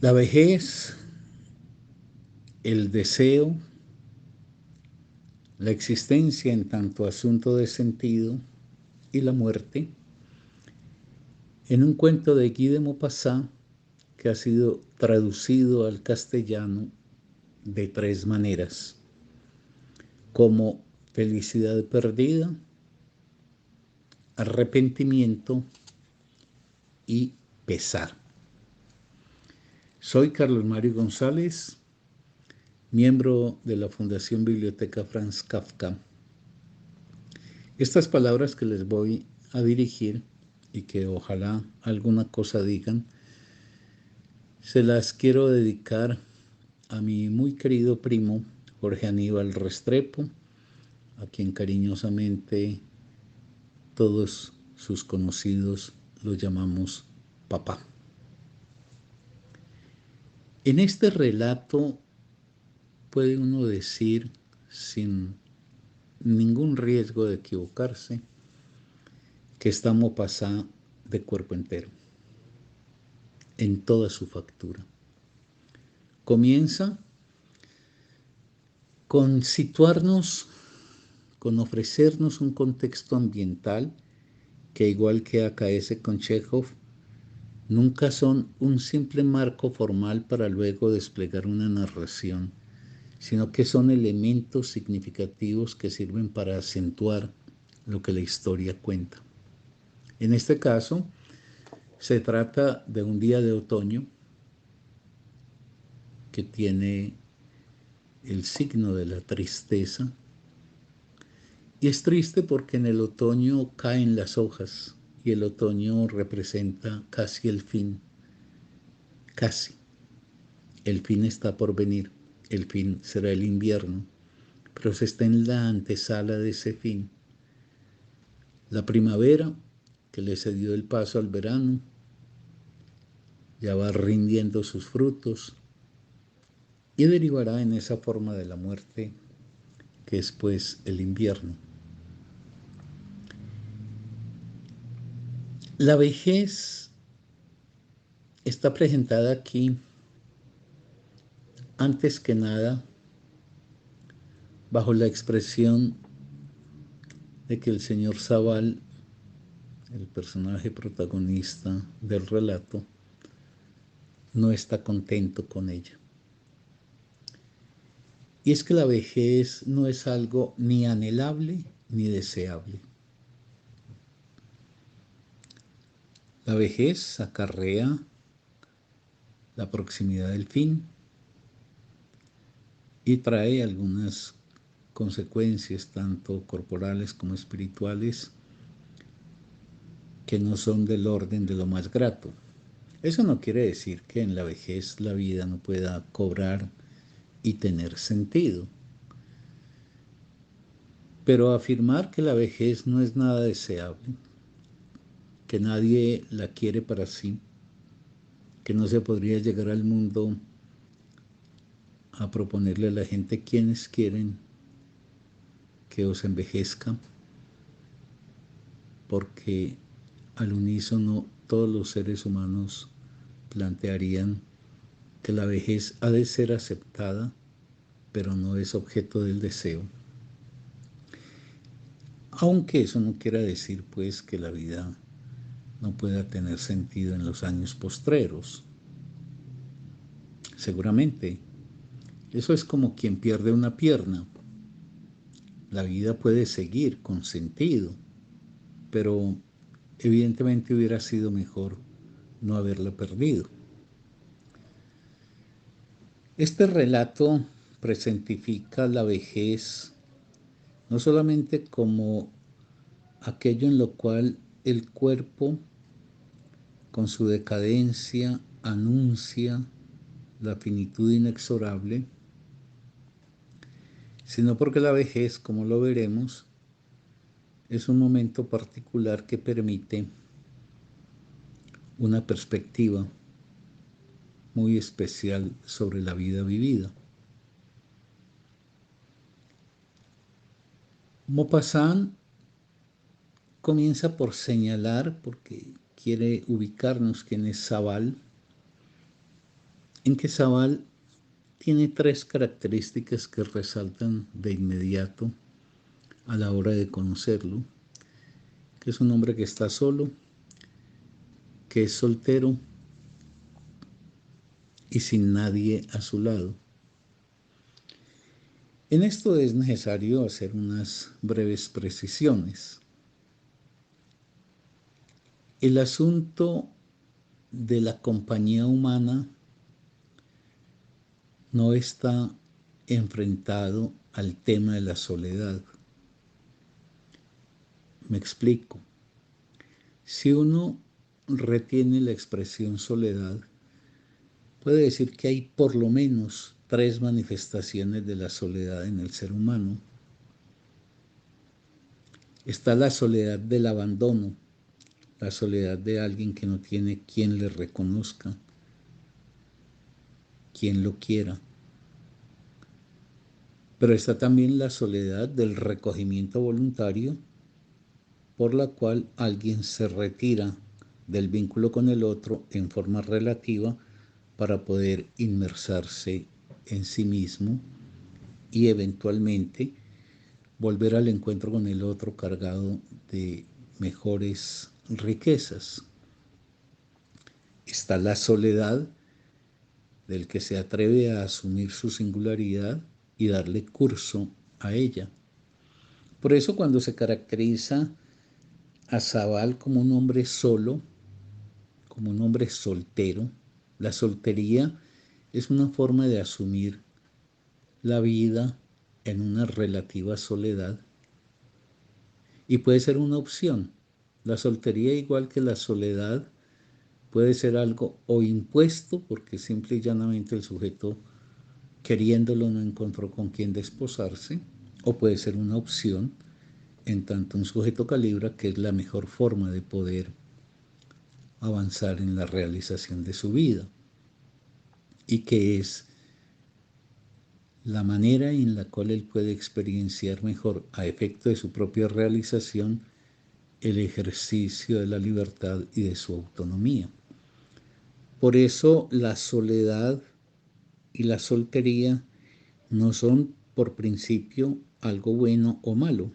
La vejez, el deseo, la existencia en tanto asunto de sentido y la muerte, en un cuento de Guy de Maupassant que ha sido traducido al castellano de tres maneras, como felicidad perdida, arrepentimiento y pesar. Soy Carlos Mario González, miembro de la Fundación Biblioteca Franz Kafka. Estas palabras que les voy a dirigir y que ojalá alguna cosa digan, se las quiero dedicar a mi muy querido primo Jorge Aníbal Restrepo, a quien cariñosamente todos sus conocidos lo llamamos papá. En este relato puede uno decir, sin ningún riesgo de equivocarse, que está Maupassant de cuerpo entero, en toda su factura. Comienza con situarnos, con ofrecernos un contexto ambiental que, igual que acaece con Chekhov, nunca son un simple marco formal para luego desplegar una narración, sino que son elementos significativos que sirven para acentuar lo que la historia cuenta. En este caso, se trata de un día de otoño que tiene el signo de la tristeza, y es triste porque en el otoño caen las hojas y el otoño representa casi el fin, casi. El fin está por venir, el fin será el invierno, pero se está en la antesala de ese fin. La primavera, que le cedió el paso al verano, ya va rindiendo sus frutos y derivará en esa forma de la muerte que es pues el invierno. La vejez está presentada aquí antes que nada bajo la expresión de que el señor Zabal, el personaje protagonista del relato, no está contento con ella. Y es que la vejez no es algo ni anhelable ni deseable. La vejez acarrea la proximidad del fin y trae algunas consecuencias, tanto corporales como espirituales, que no son del orden de lo más grato. Eso no quiere decir que en la vejez la vida no pueda cobrar y tener sentido. Pero afirmar que la vejez no es nada deseable, que nadie la quiere para sí, que no se podría llegar al mundo a proponerle a la gente quienes quieren que os envejezca, porque al unísono todos los seres humanos plantearían que la vejez ha de ser aceptada, pero no es objeto del deseo. Aunque eso no quiera decir pues que la vida no pueda tener sentido en los años postreros. Seguramente, eso es como quien pierde una pierna. La vida puede seguir con sentido, pero evidentemente hubiera sido mejor no haberla perdido. Este relato presentifica la vejez no solamente como aquello en lo cual el cuerpo, con su decadencia, anuncia la finitud inexorable, sino porque la vejez, como lo veremos, es un momento particular que permite una perspectiva muy especial sobre la vida vivida. Maupassant comienza por señalar, porque quiere ubicarnos quién es Zabal, en que Zabal tiene tres características que resaltan de inmediato a la hora de conocerlo, que es un hombre que está solo, que es soltero y sin nadie a su lado. En esto es necesario hacer unas breves precisiones. El asunto de la compañía humana no está enfrentado al tema de la soledad. Me explico. Si uno retiene la expresión soledad, puede decir que hay por lo menos tres manifestaciones de la soledad en el ser humano. Está la soledad del abandono, la soledad de alguien que no tiene quien le reconozca, quien lo quiera. Pero está también la soledad del recogimiento voluntario, por la cual alguien se retira del vínculo con el otro en forma relativa para poder inmersarse en sí mismo y eventualmente volver al encuentro con el otro cargado de mejores riquezas. Está la soledad del que se atreve a asumir su singularidad y darle curso a ella. Por eso cuando se caracteriza a Zabal como un hombre solo, como un hombre soltero, la soltería es una forma de asumir la vida en una relativa soledad y puede ser una opción. La soltería, igual que la soledad, puede ser algo o impuesto, porque simple y llanamente el sujeto queriéndolo no encontró con quién desposarse, o puede ser una opción, en tanto un sujeto calibra que es la mejor forma de poder avanzar en la realización de su vida y que es la manera en la cual él puede experienciar mejor, a efecto de su propia realización, el ejercicio de la libertad y de su autonomía. Por eso la soledad y la soltería no son por principio algo bueno o malo.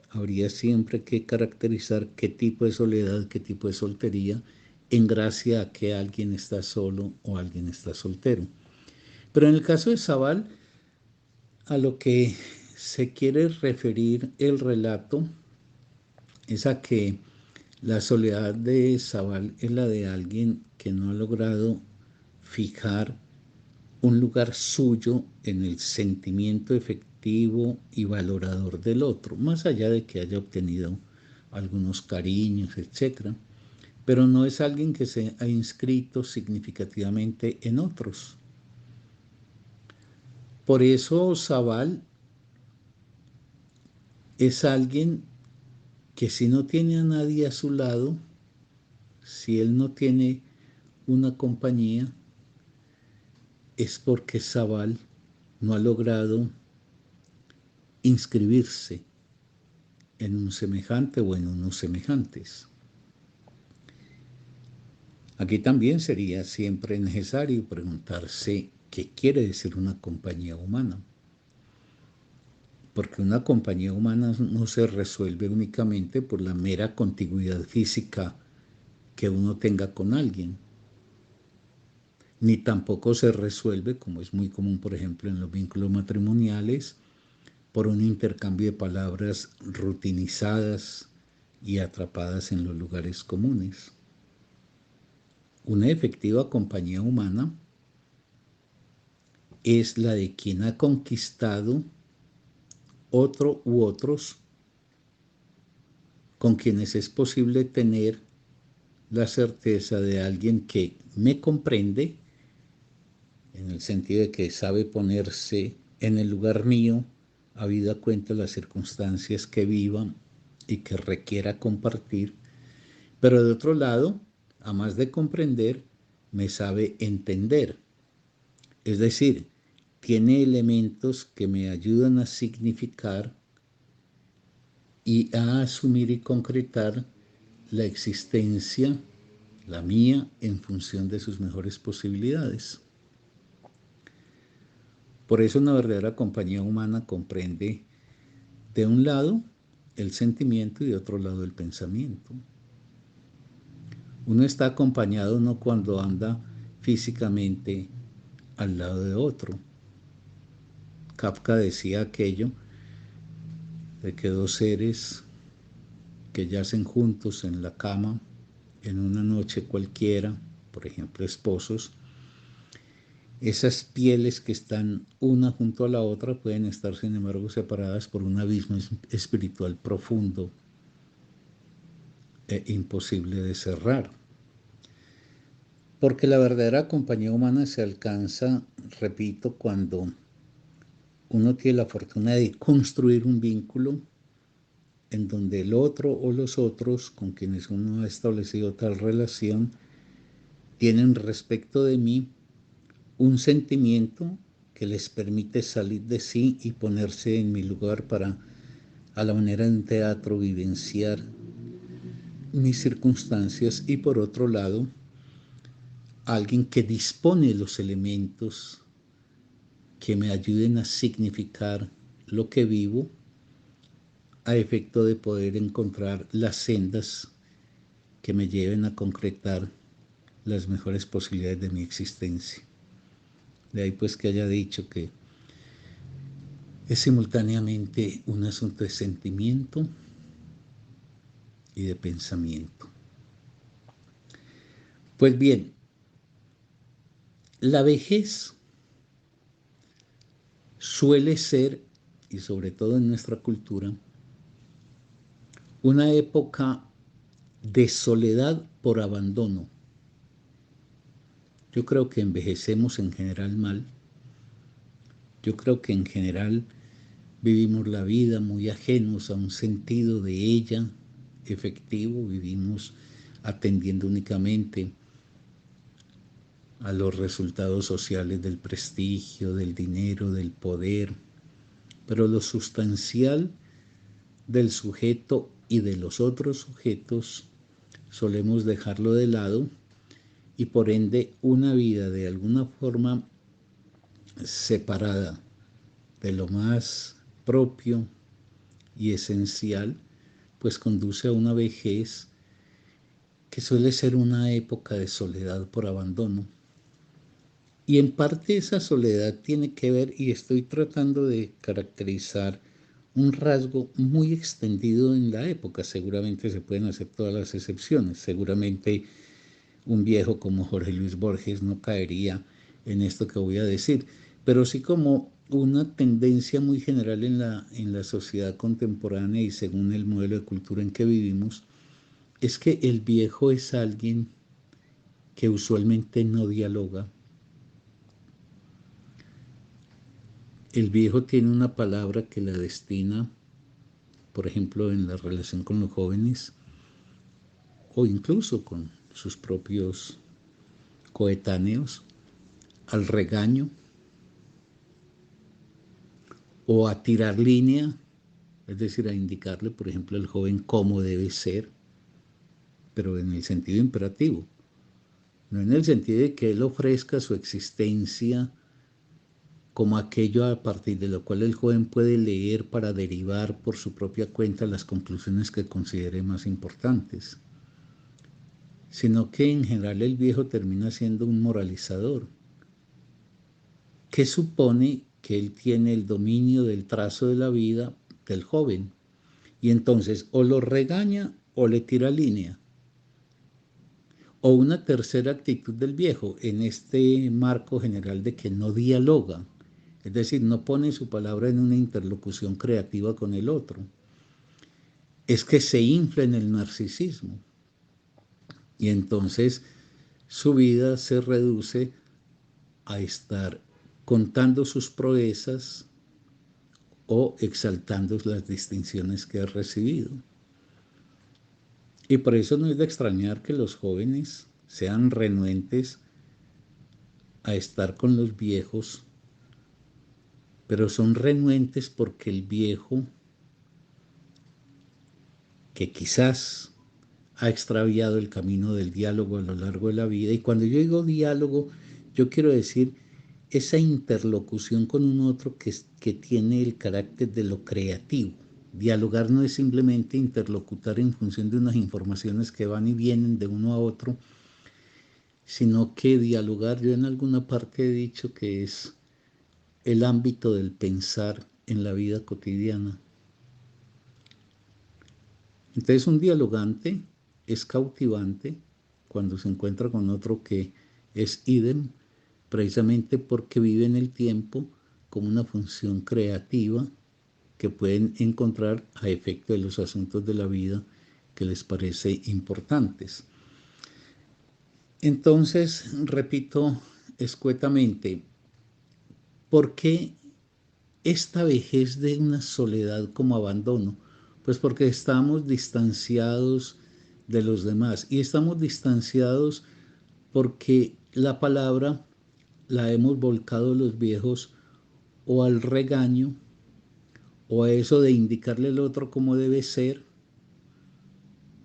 Habría siempre que caracterizar qué tipo de soledad, qué tipo de soltería, en gracia a que alguien está solo o alguien está soltero. Pero en el caso de Zabal, a lo que se quiere referir el relato es a que la soledad de Zabal es la de alguien que no ha logrado fijar un lugar suyo en el sentimiento efectivo y valorador del otro, más allá de que haya obtenido algunos cariños, etc. Pero no es alguien que se ha inscrito significativamente en otros. Por eso Zabal es alguien que si no tiene a nadie a su lado, si él no tiene una compañía, es porque Zabal no ha logrado inscribirse en un semejante o en unos semejantes. Aquí también sería siempre necesario preguntarse qué quiere decir una compañía humana, porque una compañía humana no se resuelve únicamente por la mera contigüidad física que uno tenga con alguien, ni tampoco se resuelve, como es muy común, por ejemplo, en los vínculos matrimoniales, por un intercambio de palabras rutinizadas y atrapadas en los lugares comunes. Una efectiva compañía humana es la de quien ha conquistado otro u otros con quienes es posible tener la certeza de alguien que me comprende, en el sentido de que sabe ponerse en el lugar mío, habida cuenta las circunstancias que viva y que requiera compartir, pero de otro lado, a más de comprender, me sabe entender. Es decir, tiene elementos que me ayudan a significar y a asumir y concretar la existencia, la mía, en función de sus mejores posibilidades. Por eso una verdadera compañía humana comprende de un lado el sentimiento y de otro lado el pensamiento. Uno está acompañado no cuando anda físicamente al lado de otro. Kafka decía aquello de que dos seres que yacen juntos en la cama en una noche cualquiera, por ejemplo esposos, esas pieles que están una junto a la otra pueden estar sin embargo separadas por un abismo espiritual profundo e imposible de cerrar. Porque la verdadera compañía humana se alcanza, repito, cuando uno tiene la fortuna de construir un vínculo en donde el otro o los otros con quienes uno ha establecido tal relación tienen respecto de mí un sentimiento que les permite salir de sí y ponerse en mi lugar para, a la manera de un teatro, vivenciar mis circunstancias, y por otro lado, alguien que dispone los elementos que me ayuden a significar lo que vivo a efecto de poder encontrar las sendas que me lleven a concretar las mejores posibilidades de mi existencia. De ahí pues que haya dicho que es simultáneamente un asunto de sentimiento y de pensamiento. Pues bien, la vejez suele ser, y sobre todo en nuestra cultura, una época de soledad por abandono. Yo creo que envejecemos en general mal. Yo creo que en general vivimos la vida muy ajenos a un sentido de ella efectivo. Vivimos atendiendo únicamente a los resultados sociales del prestigio, del dinero, del poder. Pero lo sustancial del sujeto y de los otros sujetos solemos dejarlo de lado, y por ende una vida de alguna forma separada de lo más propio y esencial, pues conduce a una vejez que suele ser una época de soledad por abandono. Y en parte esa soledad tiene que ver, y estoy tratando de caracterizar un rasgo muy extendido en la época. Seguramente se pueden hacer todas las excepciones. Seguramente un viejo como Jorge Luis Borges no caería en esto que voy a decir, pero sí como una tendencia muy general en la sociedad contemporánea y según el modelo de cultura en que vivimos, es que el viejo es alguien que usualmente no dialoga. El viejo tiene una palabra que la destina, por ejemplo, en la relación con los jóvenes o incluso con sus propios coetáneos, al regaño o a tirar línea, es decir, a indicarle, por ejemplo, al joven cómo debe ser, pero en el sentido imperativo, no en el sentido de que él ofrezca su existencia como aquello a partir de lo cual el joven puede leer para derivar por su propia cuenta las conclusiones que considere más importantes, sino que en general el viejo termina siendo un moralizador, que supone que él tiene el dominio del trazo de la vida del joven, y entonces o lo regaña o le tira línea. O una tercera actitud del viejo en este marco general de que no dialoga, es decir, no pone su palabra en una interlocución creativa con el otro, es que se infla en el narcisismo, y entonces su vida se reduce a estar contando sus proezas o exaltando las distinciones que ha recibido. Y por eso no es de extrañar que los jóvenes sean renuentes a estar con los viejos, pero son renuentes porque el viejo, que quizás ha extraviado el camino del diálogo a lo largo de la vida, y cuando yo digo diálogo, yo quiero decir esa interlocución con un otro que tiene el carácter de lo creativo. Dialogar no es simplemente interlocutar en función de unas informaciones que van y vienen de uno a otro, sino que dialogar, yo en alguna parte he dicho que es el ámbito del pensar en la vida cotidiana. Entonces un dialogante es cautivante cuando se encuentra con otro que es idem, precisamente porque vive en el tiempo como una función creativa que pueden encontrar a efecto de los asuntos de la vida que les parece importantes. Entonces, repito escuetamente, ¿por qué esta vejez de una soledad como abandono? Pues porque estamos distanciados de los demás y estamos distanciados porque la palabra la hemos volcado los viejos o al regaño o a eso de indicarle al otro cómo debe ser,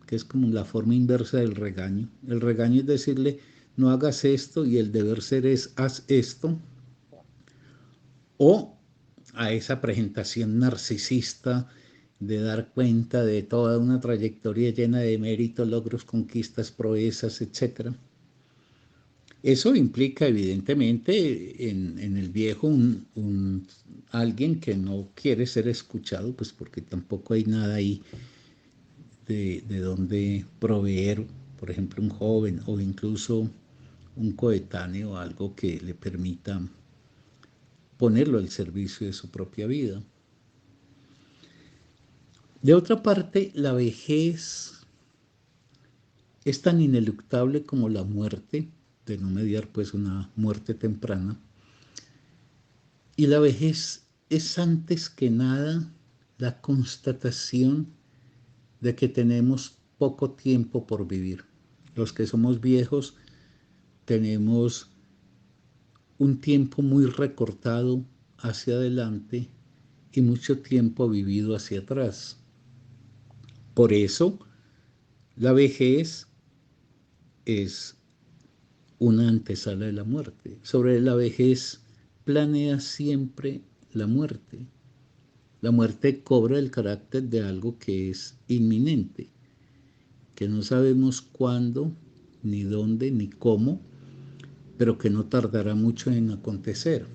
que es como la forma inversa del regaño. El regaño es decirle no hagas esto y el deber ser es haz esto, o a esa presentación narcisista de dar cuenta de toda una trayectoria llena de méritos, logros, conquistas, proezas, etc. Eso implica evidentemente en el viejo alguien que no quiere ser escuchado, pues porque tampoco hay nada ahí de donde proveer, por ejemplo, un joven o incluso un coetáneo, algo que le permita ponerlo al servicio de su propia vida. De otra parte, la vejez es tan ineluctable como la muerte, de no mediar pues una muerte temprana, y la vejez es antes que nada la constatación de que tenemos poco tiempo por vivir. Los que somos viejos tenemos un tiempo muy recortado hacia adelante y mucho tiempo vivido hacia atrás. Por eso, la vejez es una antesala de la muerte. Sobre la vejez planea siempre la muerte. La muerte cobra el carácter de algo que es inminente, que no sabemos cuándo, ni dónde, ni cómo, pero que no tardará mucho en acontecer.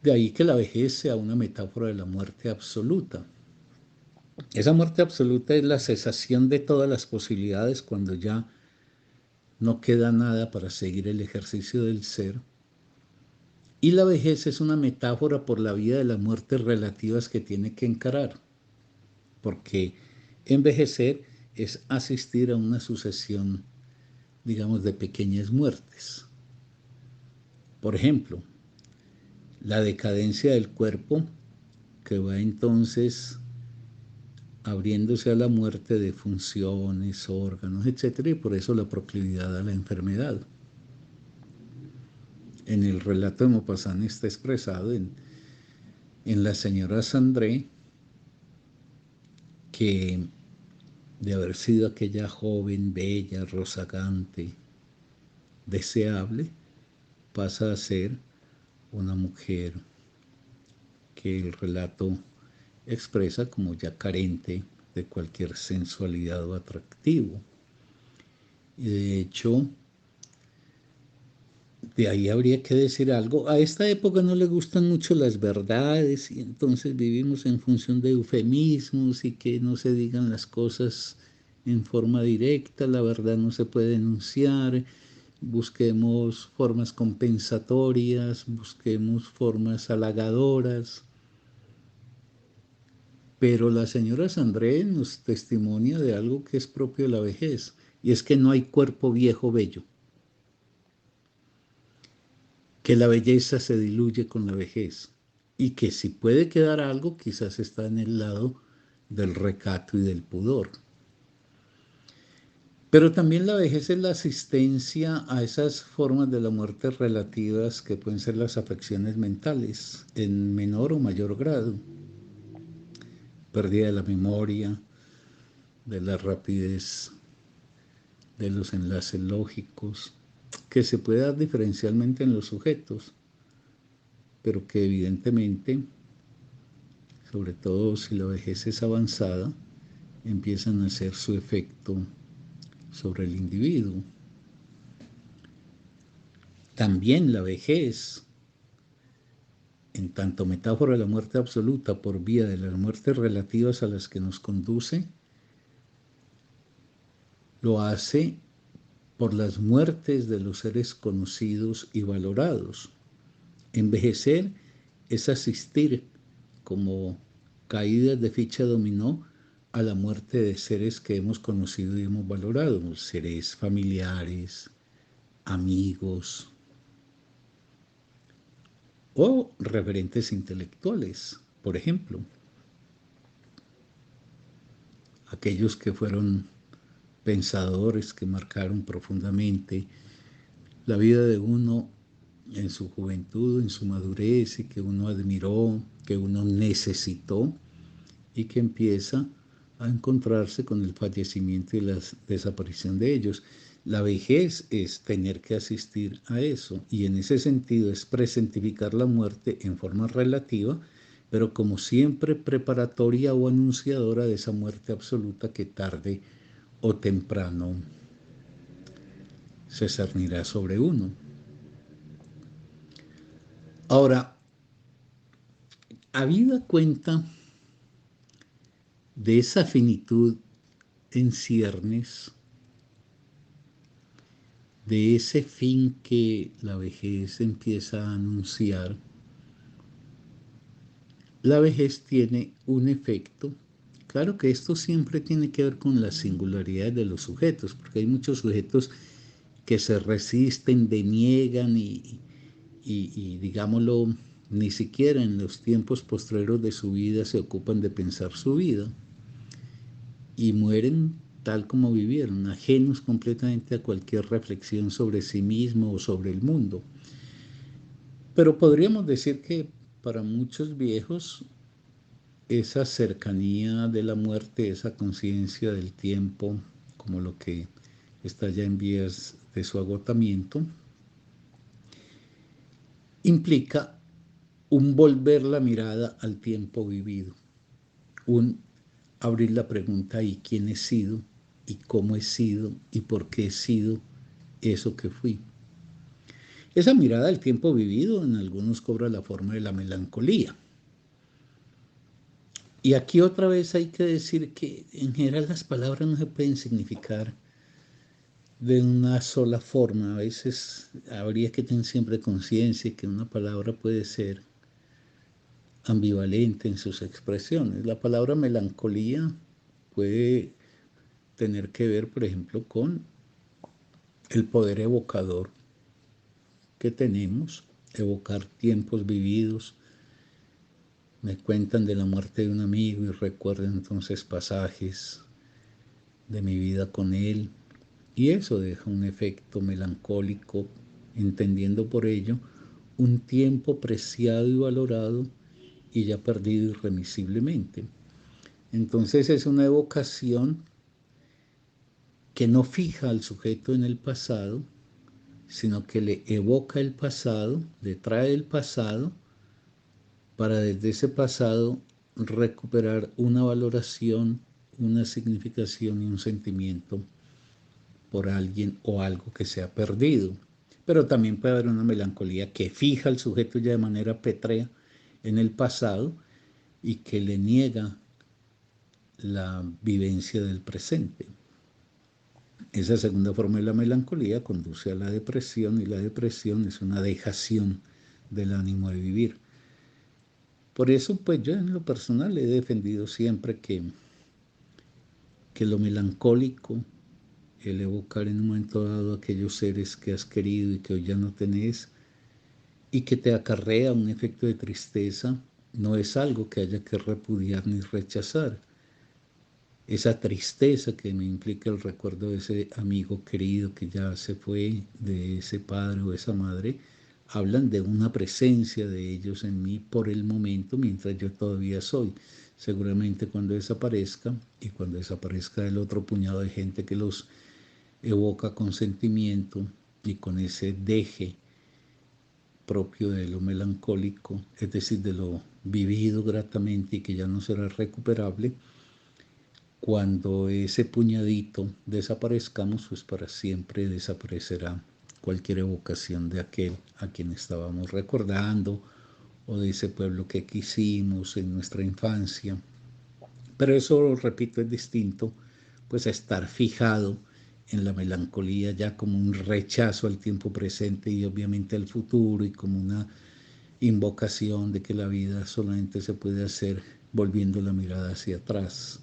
De ahí que la vejez sea una metáfora de la muerte absoluta. Esa muerte absoluta es la cesación de todas las posibilidades cuando ya no queda nada para seguir el ejercicio del ser. Y la vejez es una metáfora por la vida de las muertes relativas que tiene que encarar, porque envejecer es asistir a una sucesión, digamos, de pequeñas muertes. Por ejemplo, la decadencia del cuerpo, que va entonces abriéndose a la muerte de funciones, órganos, etc. Y por eso la proclividad a la enfermedad. En el relato de Maupassant está expresado en la señora Sandré, que de haber sido aquella joven, bella, rozagante, deseable, pasa a ser una mujer que el relato expresa como ya carente de cualquier sensualidad o atractivo. Y de hecho, de ahí habría que decir algo. A esta época no le gustan mucho las verdades y entonces vivimos en función de eufemismos y que no se digan las cosas en forma directa, la verdad no se puede enunciar, busquemos formas compensatorias, busquemos formas halagadoras. Pero la señora Sandré nos testimonia de algo que es propio de la vejez, y es que no hay cuerpo viejo bello, que la belleza se diluye con la vejez, y que si puede quedar algo, quizás está en el lado del recato y del pudor. Pero también la vejez es la asistencia a esas formas de la muerte relativas que pueden ser las afecciones mentales, en menor o mayor grado. Pérdida de la memoria, de la rapidez de los enlaces lógicos, que se puede dar diferencialmente en los sujetos, pero que evidentemente, sobre todo si la vejez es avanzada, empiezan a hacer su efecto sobre el individuo. También la vejez, en tanto metáfora de la muerte absoluta por vía de las muertes relativas a las que nos conduce, lo hace por las muertes de los seres conocidos y valorados. Envejecer es asistir como caídas de ficha dominó a la muerte de seres que hemos conocido y hemos valorado, seres familiares, amigos o referentes intelectuales, por ejemplo, aquellos que fueron pensadores que marcaron profundamente la vida de uno en su juventud, en su madurez, y que uno admiró, que uno necesitó, y que empieza a encontrarse con el fallecimiento y la desaparición de ellos. La vejez es tener que asistir a eso, y en ese sentido es presentificar la muerte en forma relativa, pero como siempre preparatoria o anunciadora de esa muerte absoluta que tarde o temprano se cernirá sobre uno. Ahora, habida cuenta de esa finitud en ciernes, de ese fin que la vejez empieza a anunciar, la vejez tiene un efecto. Claro que esto siempre tiene que ver con las singularidades de los sujetos, porque hay muchos sujetos que se resisten, deniegan y digámoslo, ni siquiera en los tiempos postreros de su vida se ocupan de pensar su vida y mueren tal como vivieron, ajenos completamente a cualquier reflexión sobre sí mismo o sobre el mundo. Pero podríamos decir que para muchos viejos esa cercanía de la muerte, esa conciencia del tiempo, como lo que está ya en vías de su agotamiento, implica un volver la mirada al tiempo vivido, un abrir la pregunta ¿y quién he sido? ¿Y cómo he sido? ¿Y por qué he sido eso que fui? Esa mirada al tiempo vivido en algunos cobra la forma de la melancolía. Y aquí otra vez hay que decir que en general las palabras no se pueden significar de una sola forma. A veces habría que tener siempre conciencia que una palabra puede ser ambivalente en sus expresiones. La palabra melancolía puede tener que ver, por ejemplo, con el poder evocador que tenemos, evocar tiempos vividos. Me cuentan de la muerte de un amigo y recuerdo entonces pasajes de mi vida con él, y eso deja un efecto melancólico, entendiendo por ello un tiempo preciado y valorado y ya perdido irremisiblemente. Entonces es una evocación que no fija al sujeto en el pasado, sino que le evoca el pasado, le trae el pasado, para desde ese pasado recuperar una valoración, una significación y un sentimiento por alguien o algo que se ha perdido. Pero también puede haber una melancolía que fija al sujeto ya de manera pétrea en el pasado y que le niega la vivencia del presente. Esa segunda forma de la melancolía conduce a la depresión, y la depresión es una dejación del ánimo de vivir. Por eso, pues yo en lo personal he defendido siempre que lo melancólico, el evocar en un momento dado aquellos seres que has querido y que hoy ya no tenés, y que te acarrea un efecto de tristeza, no es algo que haya que repudiar ni rechazar. Esa tristeza que me implica el recuerdo de ese amigo querido que ya se fue, de ese padre o esa madre, hablan de una presencia de ellos en mí por el momento mientras yo todavía soy. Seguramente cuando desaparezca, y cuando desaparezca el otro puñado de gente que los evoca con sentimiento, y con ese deje propio de lo melancólico, es decir, de lo vivido gratamente y que ya no será recuperable, cuando ese puñadito desaparezcamos, pues para siempre desaparecerá cualquier evocación de aquel a quien estábamos recordando o de ese pueblo que quisimos en nuestra infancia. Pero eso, repito, es distinto pues a estar fijado en la melancolía ya como un rechazo al tiempo presente y obviamente al futuro y como una invocación de que la vida solamente se puede hacer volviendo la mirada hacia atrás.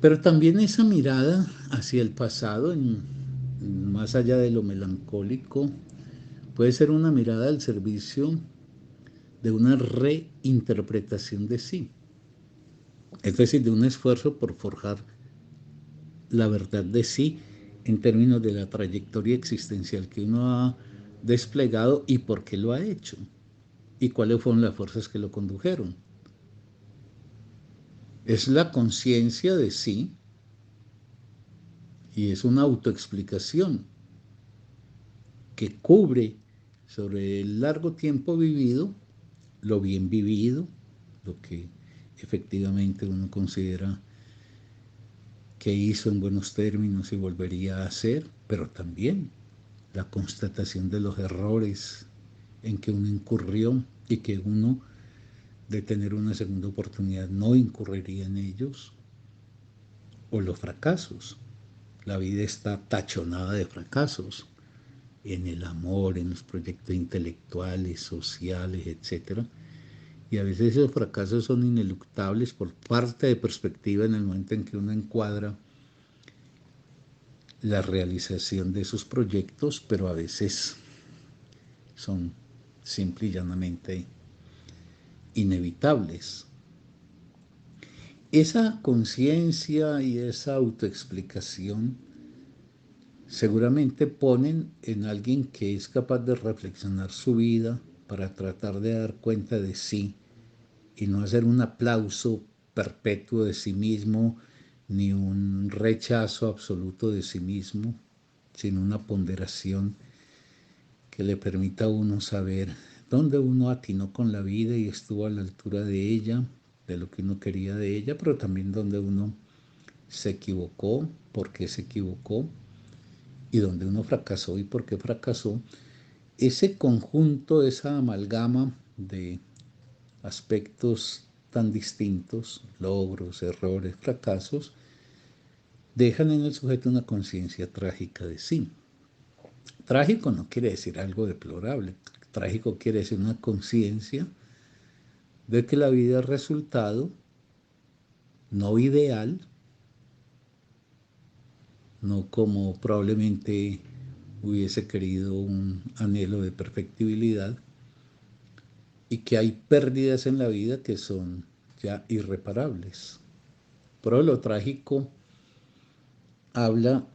Pero también esa mirada hacia el pasado, más allá de lo melancólico, puede ser una mirada al servicio de una reinterpretación de sí, es decir, de un esfuerzo por forjar la verdad de sí en términos de la trayectoria existencial que uno ha desplegado y por qué lo ha hecho y cuáles fueron las fuerzas que lo condujeron. Es la conciencia de sí y es una autoexplicación que cubre sobre el largo tiempo vivido, lo bien vivido, lo que efectivamente uno considera que hizo en buenos términos y volvería a hacer, pero también la constatación de los errores en que uno incurrió y que uno, de tener una segunda oportunidad, no incurriría en ellos, o los fracasos. La vida está tachonada de fracasos en el amor, en los proyectos intelectuales, sociales, etc. Y a veces esos fracasos son ineluctables por parte de perspectiva en el momento en que uno encuadra la realización de esos proyectos, pero a veces son simple y llanamente inevitables. Esa conciencia y esa autoexplicación seguramente ponen en alguien que es capaz de reflexionar su vida para tratar de dar cuenta de sí y no hacer un aplauso perpetuo de sí mismo ni un rechazo absoluto de sí mismo, sino una ponderación que le permita a uno saber dónde uno atinó con la vida y estuvo a la altura de ella, de lo que uno quería de ella, pero también donde uno se equivocó, por qué se equivocó, y donde uno fracasó y por qué fracasó. Ese conjunto, esa amalgama de aspectos tan distintos, logros, errores, fracasos, dejan en el sujeto una conciencia trágica de sí. Trágico no quiere decir algo deplorable, trágico quiere decir una conciencia de que la vida es resultado no ideal, no como probablemente hubiese querido un anhelo de perfectibilidad, y que hay pérdidas en la vida que son ya irreparables. Pero lo trágico habla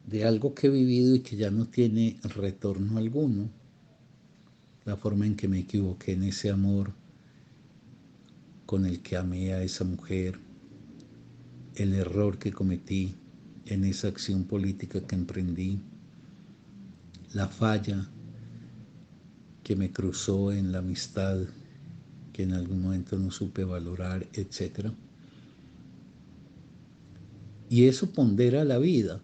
de algo que he vivido y que ya no tiene retorno alguno. La forma en que me equivoqué en ese amor con el que amé a esa mujer, el error que cometí en esa acción política que emprendí, la falla que me cruzó en la amistad que en algún momento no supe valorar, etc. Y eso pondera la vida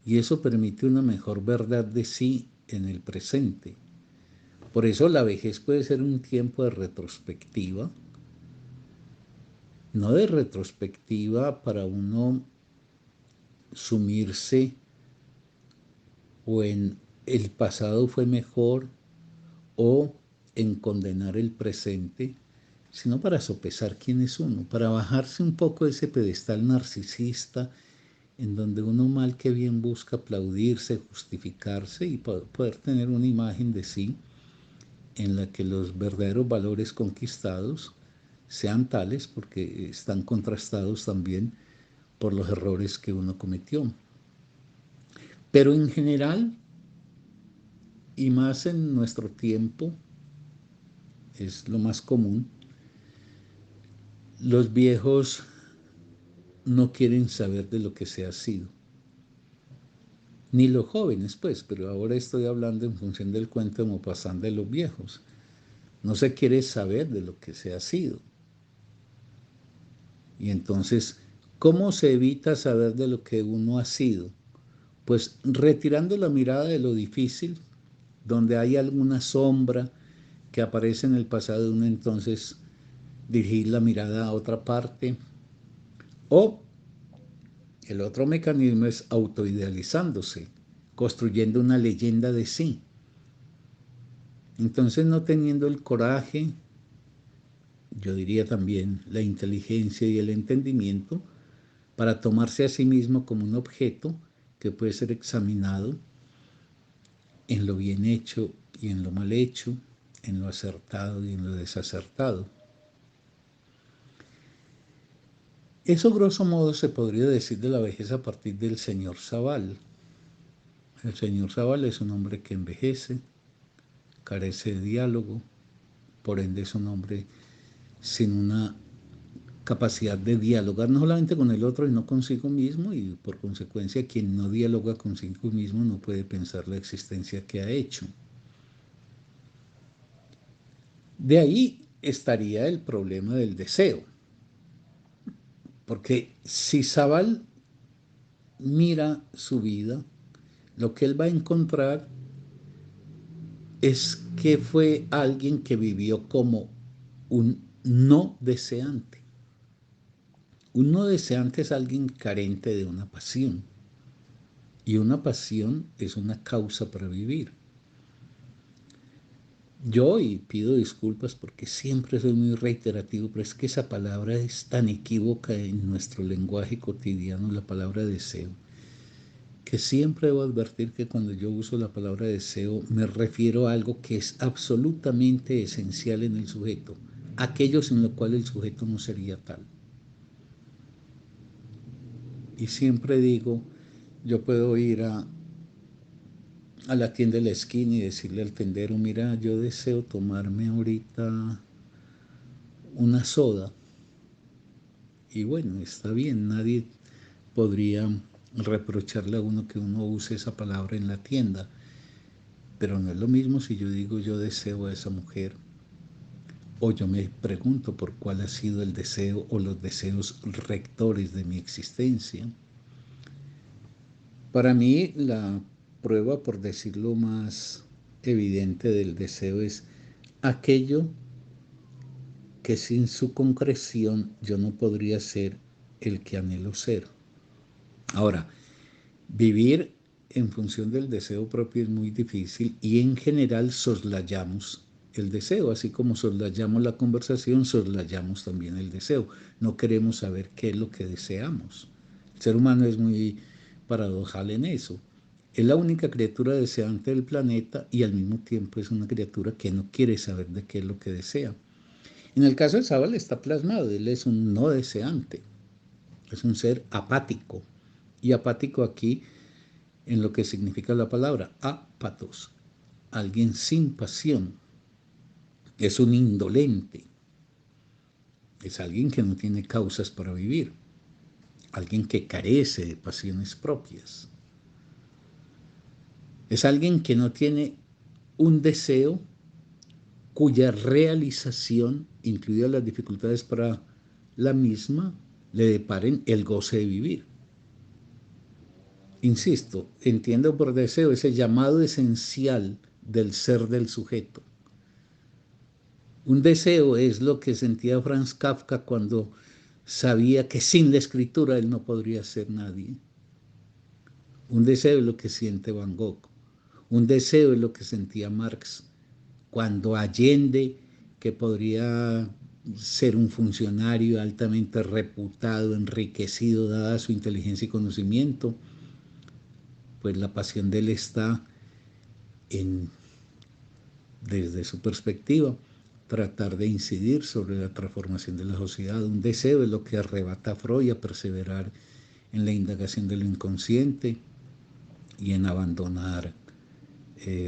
y eso permite una mejor verdad de sí en el presente. Por eso la vejez puede ser un tiempo de retrospectiva, no de retrospectiva para uno sumirse o en el pasado fue mejor o en condenar el presente, sino para sopesar quién es uno, para bajarse un poco de ese pedestal narcisista en donde uno mal que bien busca aplaudirse, justificarse y poder tener una imagen de sí en la que los verdaderos valores conquistados sean tales, porque están contrastados también por los errores que uno cometió. Pero en general, y más en nuestro tiempo, es lo más común, los viejos no quieren saber de lo que se ha sido. ni los jóvenes, pues, pero ahora estoy hablando en función del cuento de Maupassant de los viejos. No se quiere saber de lo que se ha sido. Y entonces, ¿cómo se evita saber de lo que uno ha sido? Pues retirando la mirada de lo difícil, donde hay alguna sombra que aparece en el pasado de uno, entonces dirigir la mirada a otra parte. O el otro mecanismo es autoidealizándose, construyendo una leyenda de sí. Entonces, no teniendo el coraje, yo diría también la inteligencia y el entendimiento, para tomarse a sí mismo como un objeto que puede ser examinado en lo bien hecho y en lo mal hecho, en lo acertado y en lo desacertado. Eso, grosso modo, se podría decir de la vejez a partir del señor Zabal. El señor Zabal es un hombre que envejece, carece de diálogo, por ende es un hombre sin una capacidad de dialogar no solamente con el otro, sino consigo mismo, y por consecuencia quien no dialoga consigo mismo no puede pensar la existencia que ha hecho. De ahí estaría el problema del deseo, porque si Zabal mira su vida, lo que él va a encontrar es que fue alguien que vivió como un no deseante. Un no deseante es alguien carente de una pasión. Y una pasión es una causa para vivir. Yo, y pido disculpas porque siempre soy muy reiterativo, pero es que esa palabra es tan equívoca en nuestro lenguaje cotidiano, la palabra deseo, que siempre debo advertir que cuando yo uso la palabra deseo me refiero a algo que es absolutamente esencial en el sujeto, aquello sin lo cual el sujeto no sería tal. Y siempre digo, yo puedo ir a la tienda de la esquina y decirle al tendero, mira, yo deseo tomarme ahorita una soda. Y bueno, está bien, nadie podría reprocharle a uno que uno use esa palabra en la tienda, pero no es lo mismo si yo digo yo deseo a esa mujer, o yo me pregunto por cuál ha sido el deseo o los deseos rectores de mi existencia. Para mí, la prueba, por decirlo más evidente, del deseo es aquello que sin su concreción yo no podría ser el que anhelo ser. Ahora, vivir en función del deseo propio es muy difícil y en general soslayamos el deseo, así como soslayamos la conversación, soslayamos también el deseo. No queremos saber qué es lo que deseamos. El ser humano es muy paradojal en eso. Es la única criatura deseante del planeta y al mismo tiempo es una criatura que no quiere saber de qué es lo que desea. En el caso de Zabal está plasmado, él es un no deseante, es un ser apático. Y apático aquí en lo que significa la palabra, apatos, alguien sin pasión, es un indolente, es alguien que no tiene causas para vivir, alguien que carece de pasiones propias, es alguien que no tiene un deseo cuya realización, incluidas las dificultades para la misma, le deparen el goce de vivir. Insisto, entiendo por deseo ese llamado esencial del ser del sujeto. Un deseo es lo que sentía Franz Kafka cuando sabía que sin la escritura él no podría ser nadie. Un deseo es lo que siente Van Gogh. Un deseo es lo que sentía Marx cuando Allende, que podría ser un funcionario altamente reputado, enriquecido, dada su inteligencia y conocimiento, pues la pasión de él está en, desde su perspectiva, tratar de incidir sobre la transformación de la sociedad. Un deseo es lo que arrebata a Freud a perseverar en la indagación de lo inconsciente y en abandonar,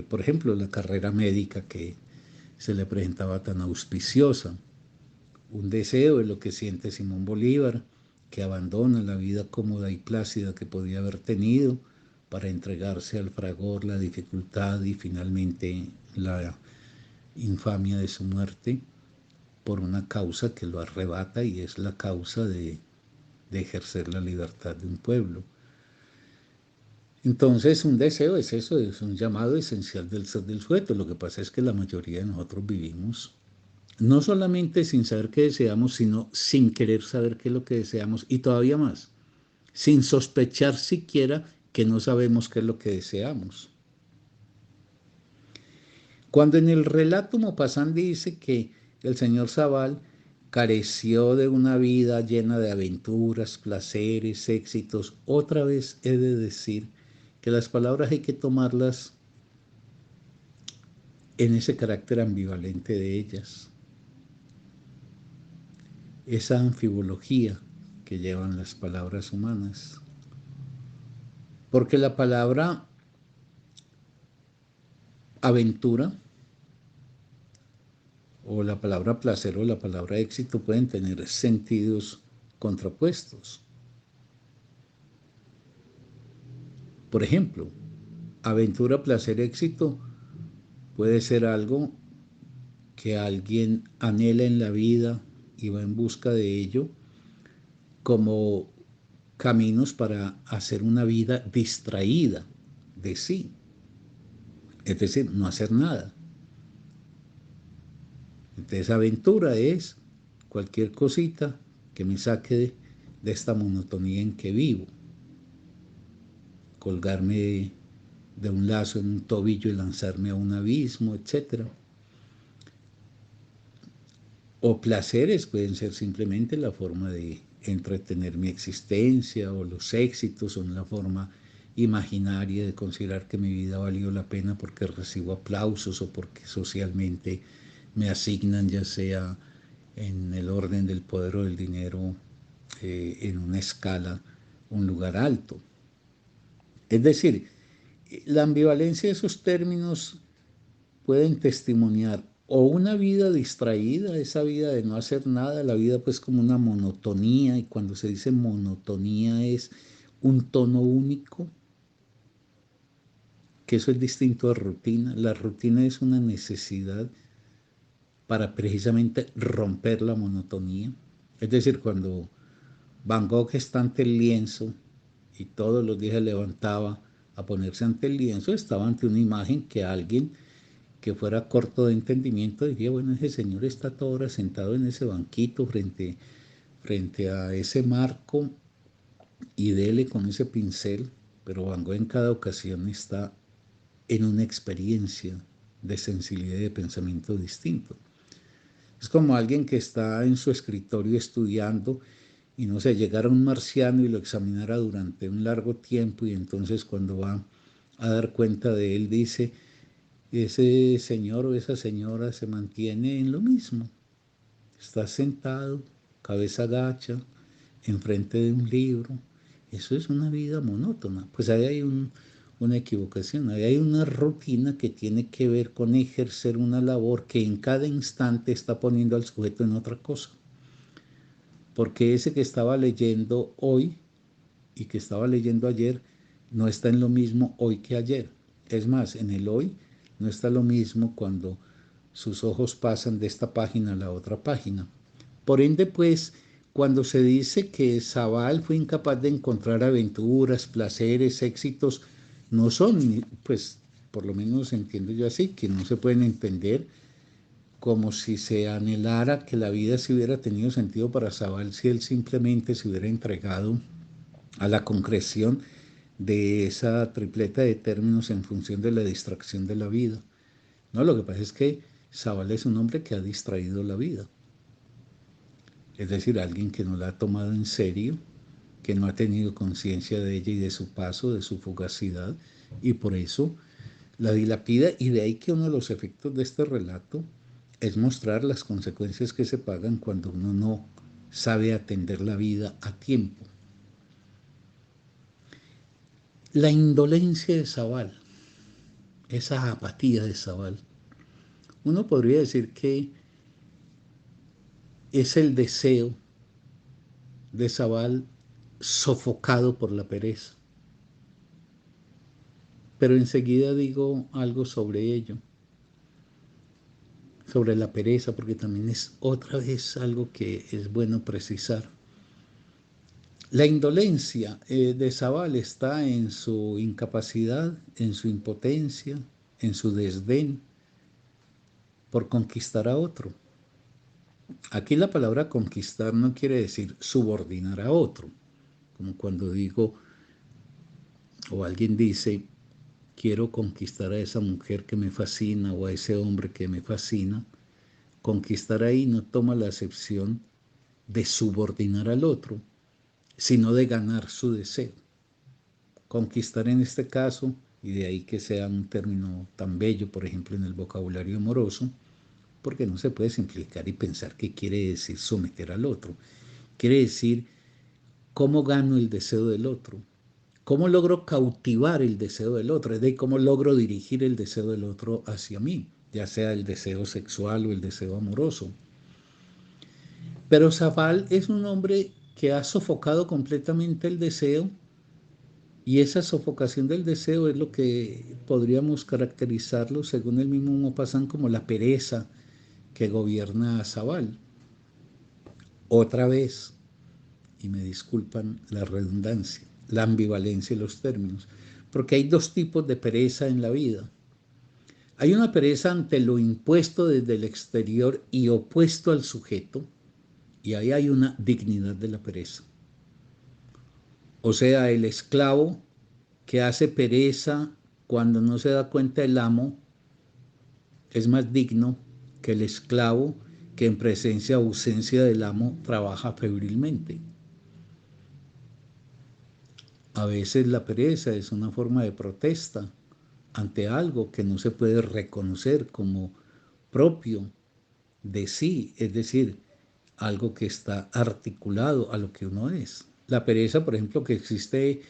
por ejemplo, la carrera médica que se le presentaba tan auspiciosa. Un deseo es lo que siente Simón Bolívar, que abandona la vida cómoda y plácida que podía haber tenido para entregarse al fragor, la dificultad y finalmente la infamia de su muerte por una causa que lo arrebata y es la causa de ejercer la libertad de un pueblo. Entonces, un deseo es eso, es un llamado esencial del ser del sujeto. Lo que pasa es que la mayoría de nosotros vivimos no solamente sin saber qué deseamos, sino sin querer saber qué es lo que deseamos y todavía más, sin sospechar siquiera que no sabemos qué es lo que deseamos. Cuando en el relato Maupassant dice que el señor Zabal careció de una vida llena de aventuras, placeres, éxitos, otra vez he de decir que las palabras hay que tomarlas en ese carácter ambivalente de ellas, esa anfibología que llevan las palabras humanas. Porque la palabra aventura o la palabra placer o la palabra éxito pueden tener sentidos contrapuestos. Por ejemplo, aventura, placer, éxito puede ser algo que alguien anhela en la vida y va en busca de ello como caminos para hacer una vida distraída de sí, es decir, no hacer nada. Entonces, aventura es cualquier cosita que me saque de esta monotonía en que vivo. Colgarme de un lazo en un tobillo y lanzarme a un abismo, etc. O placeres pueden ser simplemente la forma de entretener mi existencia, o los éxitos son la forma imaginaria de considerar que mi vida valió la pena porque recibo aplausos o porque socialmente me asignan, ya sea en el orden del poder o del dinero, en una escala, un lugar alto. Es decir, la ambivalencia de esos términos pueden testimoniar o una vida distraída, esa vida de no hacer nada, la vida pues como una monotonía, y cuando se dice monotonía es un tono único, que eso es distinto a rutina. La rutina es una necesidad para precisamente romper la monotonía. Es decir, cuando Van Gogh está ante el lienzo y todos los días se levantaba a ponerse ante el lienzo, estaba ante una imagen que alguien que fuera corto de entendimiento diría, bueno, ese señor está toda hora sentado en ese banquito frente a ese marco y dele con ese pincel, pero Van Gogh en cada ocasión está en una experiencia de sensibilidad y de pensamiento distinto. Es como alguien que está en su escritorio estudiando y no sé, llegara un marciano y lo examinara durante un largo tiempo y entonces cuando va a dar cuenta de él dice, ese señor o esa señora se mantiene en lo mismo, está sentado, cabeza gacha, enfrente de un libro. Eso es una vida monótona. Pues ahí hay una equivocación, ahí hay una rutina que tiene que ver con ejercer una labor que en cada instante está poniendo al sujeto en otra cosa. Porque ese que estaba leyendo hoy y que estaba leyendo ayer no está en lo mismo hoy que ayer. Es más, en el hoy no está lo mismo cuando sus ojos pasan de esta página a la otra página. Por ende, pues, cuando se dice que Zabal fue incapaz de encontrar aventuras, placeres, éxitos, no son, pues, por lo menos entiendo yo así, que no se pueden entender como si se anhelara que la vida sí hubiera tenido sentido para Zabal si él simplemente se hubiera entregado a la concreción de esa tripleta de términos en función de la distracción de la vida. No, lo que pasa es que Zabal es un hombre que ha distraído la vida. Es decir, alguien que no la ha tomado en serio, que no ha tenido conciencia de ella y de su paso, de su fugacidad, y por eso la dilapida, y de ahí que uno de los efectos de este relato es mostrar las consecuencias que se pagan cuando uno no sabe atender la vida a tiempo. La indolencia de Zabal, esa apatía de Zabal, uno podría decir que es el deseo de Zabal sofocado por la pereza. pero enseguida digo algo sobre ello, sobre la pereza, porque también es otra vez algo que es bueno precisar. La indolencia de Zabal está en su incapacidad, en su impotencia, en su desdén por conquistar a otro. Aquí la palabra conquistar no quiere decir subordinar a otro, como cuando digo o alguien dice, quiero conquistar a esa mujer que me fascina o a ese hombre que me fascina. Conquistar ahí no toma la acepción de subordinar al otro, sino de ganar su deseo. Conquistar en este caso, y de ahí que sea un término tan bello, por ejemplo, en el vocabulario amoroso, porque no se puede simplificar y pensar qué quiere decir someter al otro. Quiere decir cómo gano el deseo del otro, cómo logro cautivar el deseo del otro, es decir, cómo logro dirigir el deseo del otro hacia mí, ya sea el deseo sexual o el deseo amoroso. Pero Zabal es un hombre que ha sofocado completamente el deseo, y esa sofocación del deseo es lo que podríamos caracterizarlo, según el mismo Maupassant, como la pereza que gobierna a Zabal. Otra vez, y me disculpan la redundancia, la ambivalencia de los términos, porque hay dos tipos de pereza en la vida. Hay una pereza ante lo impuesto desde el exterior y opuesto al sujeto, y ahí hay una dignidad de la pereza. O sea, el esclavo que hace pereza cuando no se da cuenta el amo es más digno que el esclavo que en presencia o ausencia del amo trabaja febrilmente. A veces la pereza es una forma de protesta ante algo que no se puede reconocer como propio de sí, es decir, algo que está articulado a lo que uno es. La pereza, por ejemplo, que existe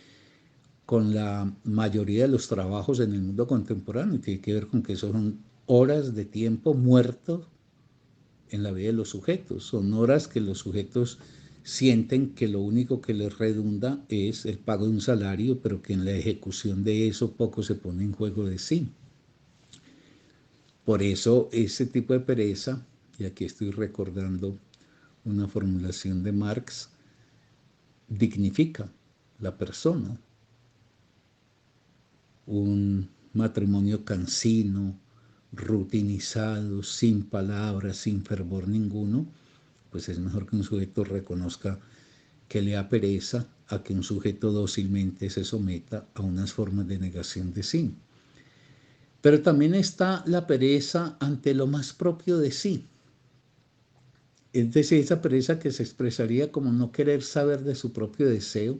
con la mayoría de los trabajos en el mundo contemporáneo, tiene que ver con que son horas de tiempo muerto en la vida de los sujetos, son horas que los sujetos sienten que lo único que les redunda es el pago de un salario, pero que en la ejecución de eso poco se pone en juego de sí. Por eso ese tipo de pereza, y aquí estoy recordando una formulación de Marx, dignifica la persona. Un matrimonio cansino, rutinizado, sin palabras, sin fervor ninguno, pues es mejor que un sujeto reconozca que le da pereza a que un sujeto dócilmente se someta a unas formas de negación de sí. Pero también está la pereza ante lo más propio de sí. Es decir, esa pereza que se expresaría como no querer saber de su propio deseo,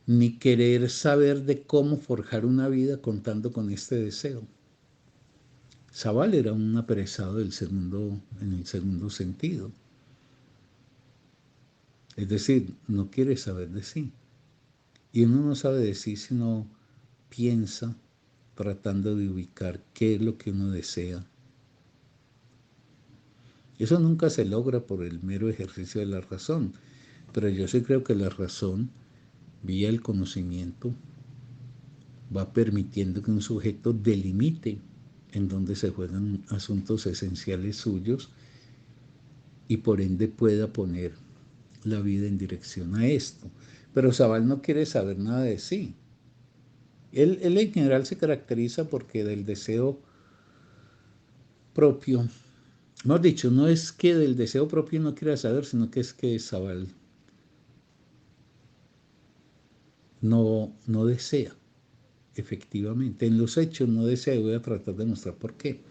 ni querer saber de cómo forjar una vida contando con este deseo. Zabal era un aperezado en el segundo sentido. Es decir, no quiere saber de sí. Y uno no sabe de sí si no piensa tratando de ubicar qué es lo que uno desea. Eso nunca se logra por el mero ejercicio de la razón, pero yo sí creo que la razón, vía el conocimiento, va permitiendo que un sujeto delimite en donde se juegan asuntos esenciales suyos y por ende pueda poner la vida en dirección a esto. Pero Zabal no quiere saber nada de sí. Él en general se caracteriza porque del deseo propio, mejor dicho, no es que del deseo propio no quiera saber, sino que es que Zabal no desea, efectivamente. En los hechos no desea, y voy a tratar de mostrar por qué.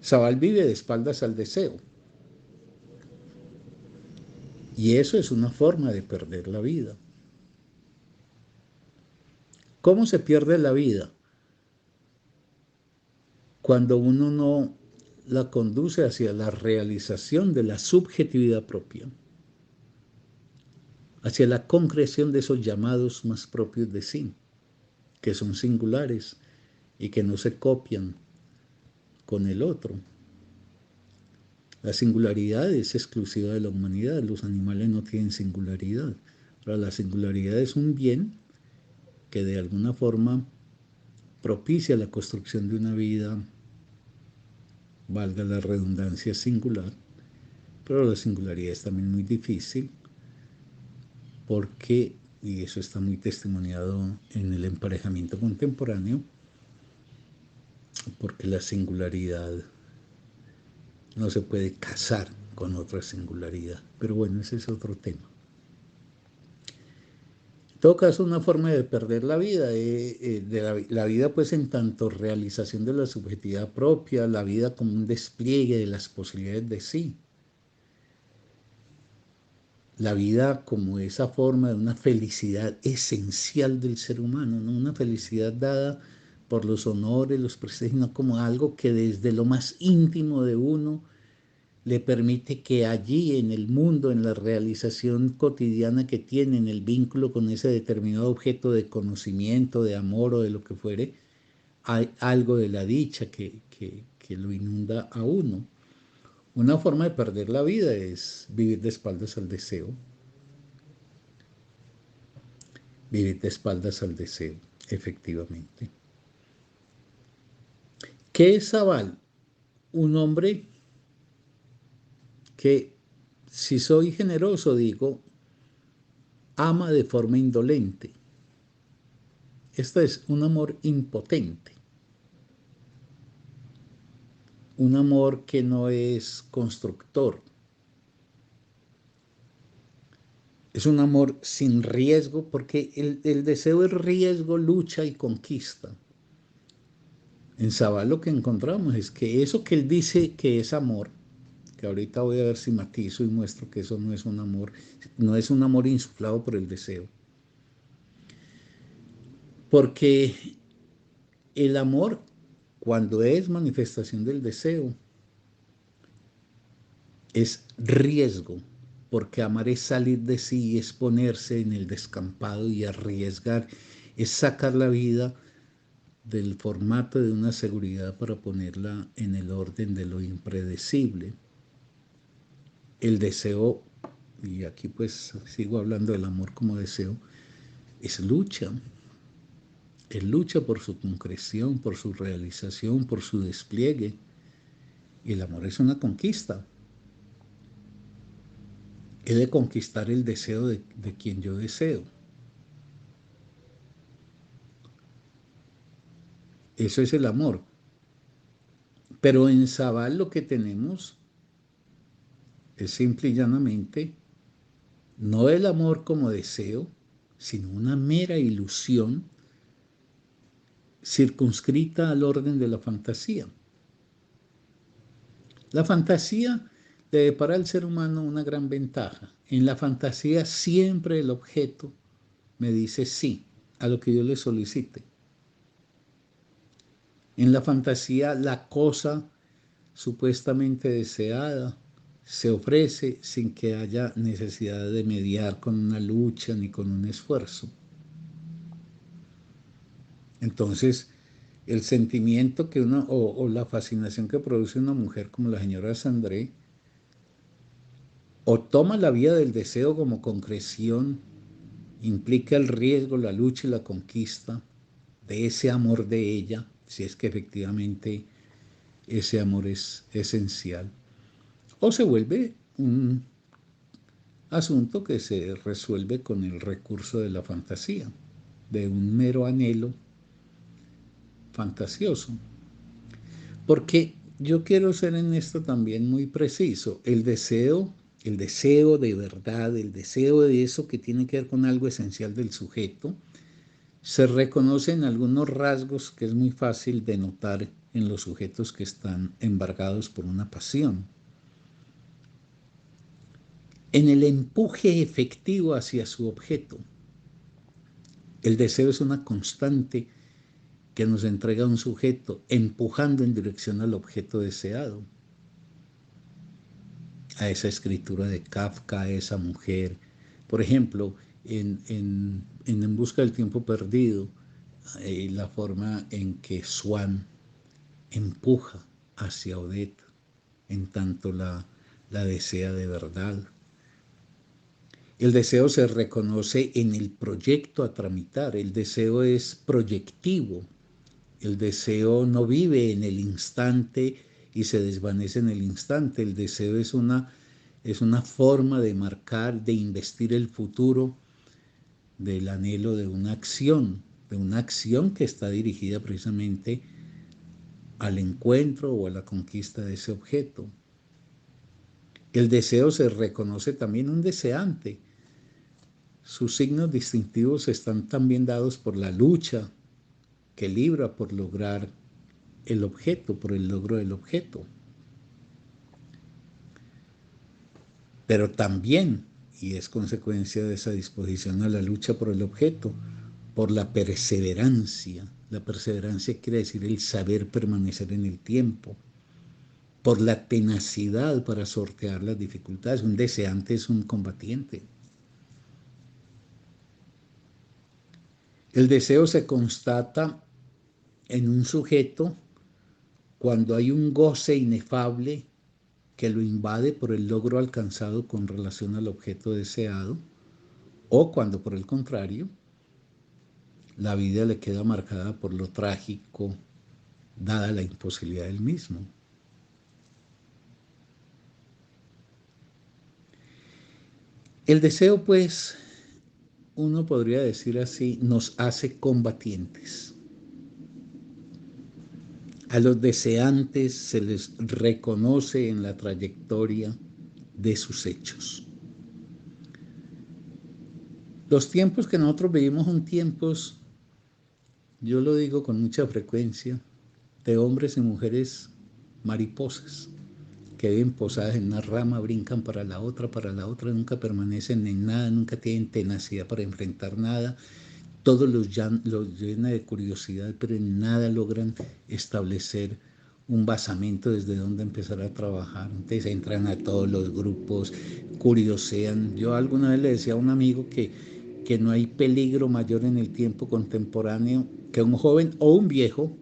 Zabal vive de espaldas al deseo. Y eso es una forma de perder la vida. ¿Cómo se pierde la vida? Cuando uno no la conduce hacia la realización de la subjetividad propia, hacia la concreción de esos llamados más propios de sí, que son singulares y que no se copian con el otro. La singularidad es exclusiva de la humanidad, los animales no tienen singularidad. Ahora, la singularidad es un bien que de alguna forma propicia la construcción de una vida, valga la redundancia, singular, pero la singularidad es también muy difícil porque, y eso está muy testimoniado en el emparejamiento contemporáneo, porque la singularidad no se puede casar con otra singularidad. Pero bueno, ese es otro tema. En todo caso, una forma de perder la vida, la vida pues en tanto realización de la subjetividad propia, la vida como un despliegue de las posibilidades de sí, la vida como esa forma de una felicidad esencial del ser humano, ¿no? Una felicidad dada por los honores, los prestigios, no como algo que desde lo más íntimo de uno le permite que allí en el mundo, en la realización cotidiana que tiene, en el vínculo con ese determinado objeto de conocimiento, de amor o de lo que fuere, hay algo de la dicha que lo inunda a uno. Una forma de perder la vida es vivir de espaldas al deseo, vivir de espaldas al deseo, efectivamente. ¿Qué es Zabal? Un hombre que, si soy generoso, digo, ama de forma indolente. Este es un amor impotente, un amor que no es constructor, es un amor sin riesgo, porque el deseo es riesgo, lucha y conquista. En Zabal lo que encontramos es que eso que él dice que es amor, que ahorita voy a ver si matizo y muestro que eso no es un amor, no es un amor insuflado por el deseo, porque el amor, cuando es manifestación del deseo, es riesgo, porque amar es salir de sí, es ponerse en el descampado y arriesgar, es sacar la vida del formato de una seguridad para ponerla en el orden de lo impredecible. El deseo, y aquí pues sigo hablando del amor como deseo, es lucha por su concreción, por su realización, por su despliegue. Y el amor es una conquista. He de conquistar el deseo de quien yo deseo. Eso es el amor. Pero en Zabal lo que tenemos es simple y llanamente no el amor como deseo, sino una mera ilusión circunscrita al orden de la fantasía. La fantasía le depara al ser humano una gran ventaja. En la fantasía siempre el objeto me dice sí a lo que yo le solicite. En la fantasía la cosa supuestamente deseada se ofrece sin que haya necesidad de mediar con una lucha ni con un esfuerzo. Entonces, el sentimiento que uno, o la fascinación que produce una mujer como la señora Sandré, o toma la vía del deseo como concreción, implica el riesgo, la lucha y la conquista de ese amor de ella, si es que efectivamente ese amor es esencial, o se vuelve un asunto que se resuelve con el recurso de la fantasía, de un mero anhelo fantasioso. Porque yo quiero ser en esto también muy preciso. El deseo de verdad, el deseo de eso que tiene que ver con algo esencial del sujeto, se reconoce en algunos rasgos que es muy fácil de notar en los sujetos que están embargados por una pasión. En el empuje efectivo hacia su objeto. El deseo es una constante que nos entrega un sujeto empujando en dirección al objeto deseado, a esa escritura de Kafka, a esa mujer. Por ejemplo, en Busca del Tiempo Perdido, la forma en que Swann empuja hacia Odette, en tanto la desea de verdad. El deseo se reconoce en el proyecto a tramitar. El deseo es proyectivo. El deseo no vive en el instante y se desvanece en el instante. El deseo es una forma de marcar, de investir el futuro, del anhelo de una acción que está dirigida precisamente al encuentro o a la conquista de ese objeto. El deseo se reconoce también un deseante. Sus signos distintivos están también dados por la lucha que libra por lograr el objeto, por el logro del objeto. Pero también, y es consecuencia de esa disposición a la lucha por el objeto, por la perseverancia. La perseverancia quiere decir el saber permanecer en el tiempo, por la tenacidad para sortear las dificultades. Un deseante es un combatiente. El deseo se constata en un sujeto cuando hay un goce inefable que lo invade por el logro alcanzado con relación al objeto deseado, o cuando por el contrario, la vida le queda marcada por lo trágico, dada la imposibilidad del mismo. El deseo, pues, uno podría decir así, nos hace combatientes. A los deseantes se les reconoce en la trayectoria de sus hechos. Los tiempos que nosotros vivimos son tiempos, yo lo digo con mucha frecuencia, de hombres y mujeres mariposas, que viven posadas en una rama, brincan para la otra, nunca permanecen en nada, nunca tienen tenacidad para enfrentar nada, todos los llena de curiosidad, pero en nada logran establecer un basamento desde donde empezar a trabajar. Entonces entran a todos los grupos, curiosean. Yo alguna vez le decía a un amigo que no hay peligro mayor en el tiempo contemporáneo que un joven o un viejo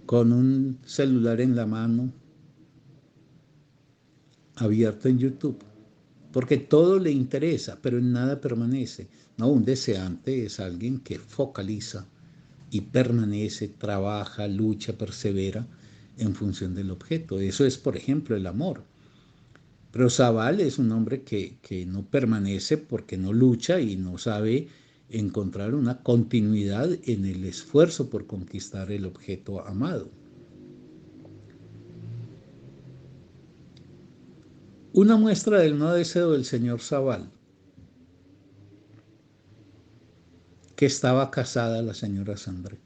con un celular en la mano abierto en YouTube, porque todo le interesa, pero en nada permanece. No, un deseante es alguien que focaliza y permanece, trabaja, lucha, persevera en función del objeto. Eso es, por ejemplo, el amor. Pero Zabal es un hombre que no permanece porque no lucha y no sabe encontrar una continuidad en el esfuerzo por conquistar el objeto amado. Una muestra del no deseo del señor Zabal, que estaba casada la señora Sandré.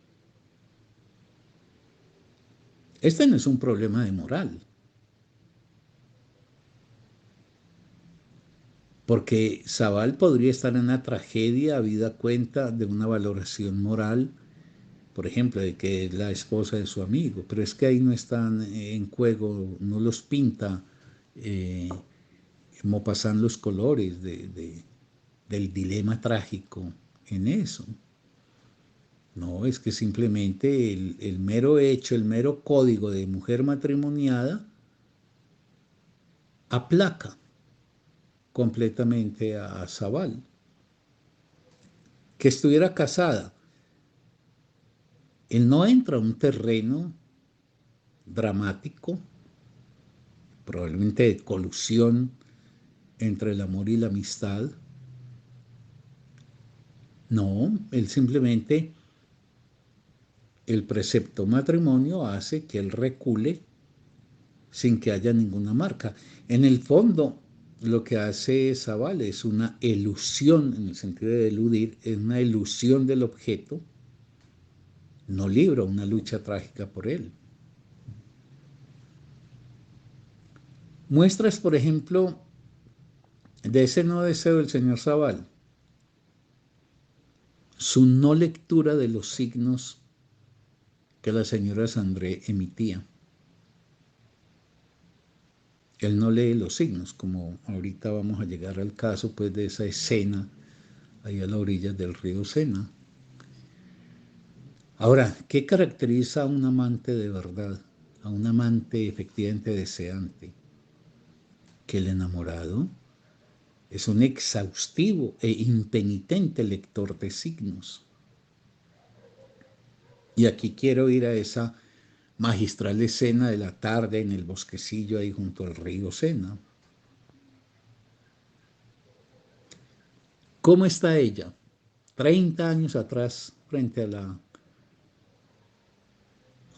Este no es un problema de moral, porque Zabal podría estar en una tragedia habida cuenta de una valoración moral, por ejemplo, de que es la esposa de su amigo, pero es que ahí no están en juego, no los pinta eh, Maupassant los colores del dilema trágico en eso. No, es que simplemente el mero hecho, el mero código de mujer matrimoniada aplaca completamente a Zabal. Que estuviera casada, él no entra a un terreno dramático, probablemente de colusión entre el amor y la amistad. No, él simplemente, el precepto matrimonio hace que él recule sin que haya ninguna marca. En el fondo, lo que hace Zabal es una elusión, en el sentido de eludir, es una elusión del objeto, no libra una lucha trágica por él. Muestras, por ejemplo, de ese no deseo del señor Zabal, su no lectura de los signos que la señora Sandré emitía. Él no lee los signos, como ahorita vamos a llegar al caso pues de esa escena ahí a la orilla del río Sena. Ahora, ¿qué caracteriza a un amante de verdad? A un amante efectivamente deseante. Que el enamorado Es un exhaustivo e impenitente lector de signos. Y aquí quiero ir a esa magistral escena de la tarde en el bosquecillo ahí junto al río Sena. ¿Cómo está ella? 30 años atrás, frente a la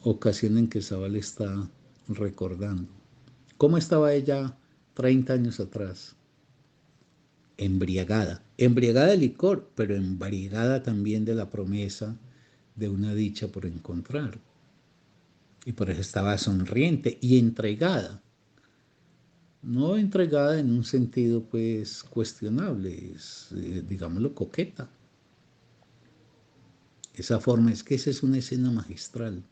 ocasión en que Zabal está recordando. ¿Cómo estaba ella 30 años atrás? Embriagada. Embriagada de licor, pero embriagada también de la promesa de una dicha por encontrar. Y por eso estaba sonriente y entregada. No entregada en un sentido pues cuestionable, es, digámoslo, coqueta. Esa forma es que esa es una escena magistral,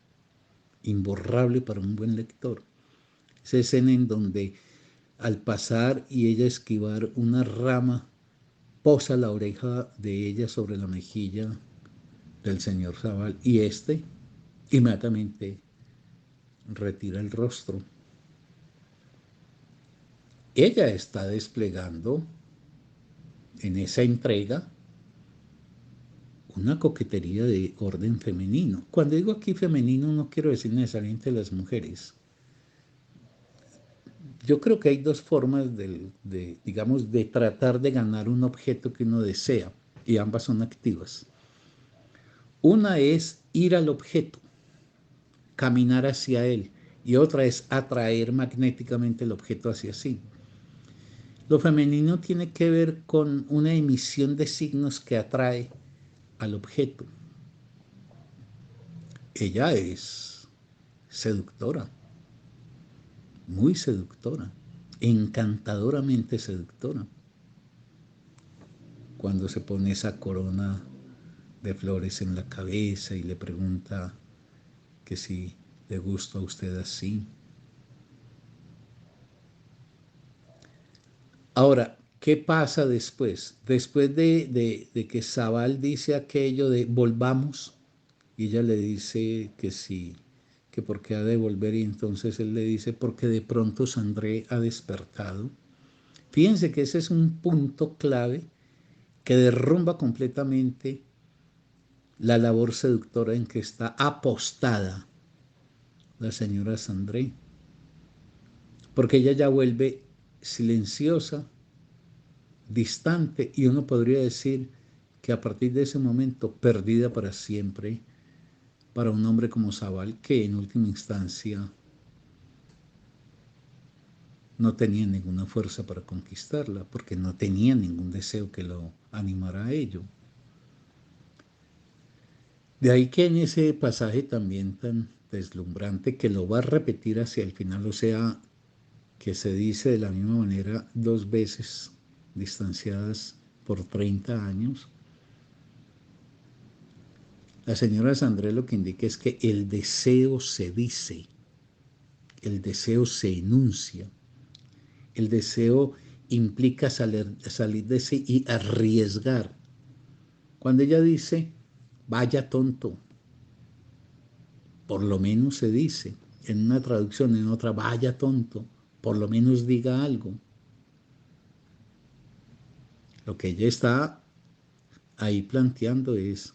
imborrable para un buen lector. Esa escena en donde al pasar y ella esquivar una rama, posa la oreja de ella sobre la mejilla del señor Zabal y éste inmediatamente retira el rostro. Ella está desplegando en esa entrega una coquetería de orden femenino. Cuando digo aquí femenino no quiero decir necesariamente las mujeres. Yo creo que hay dos formas digamos, de tratar de ganar un objeto que uno desea, y ambas son activas. Una es ir al objeto, caminar hacia él, y otra es atraer magnéticamente el objeto hacia sí. Lo femenino tiene que ver con una emisión de signos que atrae al objeto. Ella es seductora, muy seductora, encantadoramente seductora. Cuando se pone esa corona de flores en la cabeza y le pregunta que si le gusta a usted así. Ahora, ¿qué pasa después? Después de que Zabal dice aquello de volvamos, y ella le dice que sí, que por qué ha de volver, y entonces él le dice, porque de pronto Sandré ha despertado. Fíjense que ese es un punto clave que derrumba completamente la labor seductora en que está apostada la señora Sandré, porque ella ya vuelve silenciosa, distante, y uno podría decir que a partir de ese momento perdida para siempre para un hombre como Zabal, que en última instancia no tenía ninguna fuerza para conquistarla, porque no tenía ningún deseo que lo animara a ello. De ahí que en ese pasaje también tan deslumbrante, que lo va a repetir hacia el final, o sea, que se dice de la misma manera dos veces distanciadas por 30 años, la señora Sandré lo que indica es que el deseo se dice, el deseo se enuncia, el deseo implica salir de sí y arriesgar. Cuando ella dice, vaya tonto, por lo menos se dice, en una traducción, en otra, vaya tonto, por lo menos diga algo. Lo que ella está ahí planteando es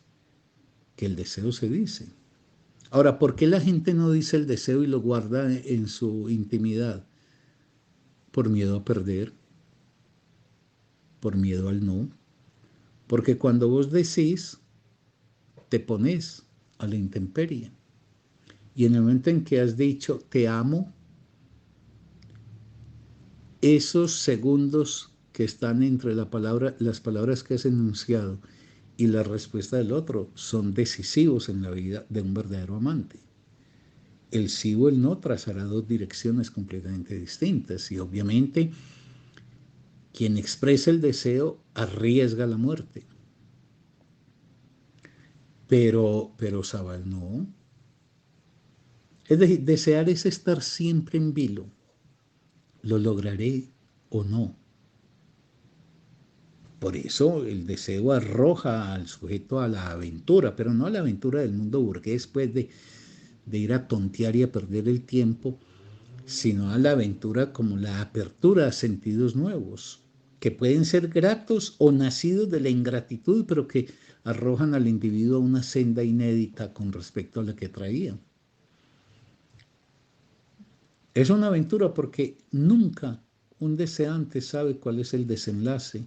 que el deseo se dice. Ahora, ¿por qué la gente no dice el deseo y lo guarda en su intimidad? Por miedo a perder, por miedo al no. Porque cuando vos decís, te pones a la intemperie. Y en el momento en que has dicho, te amo, esos segundos que están entre las palabras que has enunciado y la respuesta del otro son decisivos en la vida de un verdadero amante. El sí o el no trazará dos direcciones completamente distintas y obviamente quien expresa el deseo arriesga la muerte. Pero Zabal no. Es decir, desear es estar siempre en vilo. ¿Lo lograré o no? Por eso el deseo arroja al sujeto a la aventura, pero no a la aventura del mundo burgués, pues de ir a tontear y a perder el tiempo, sino a la aventura como la apertura a sentidos nuevos, que pueden ser gratos o nacidos de la ingratitud, pero que arrojan al individuo a una senda inédita con respecto a la que traía. Es una aventura porque nunca un deseante sabe cuál es el desenlace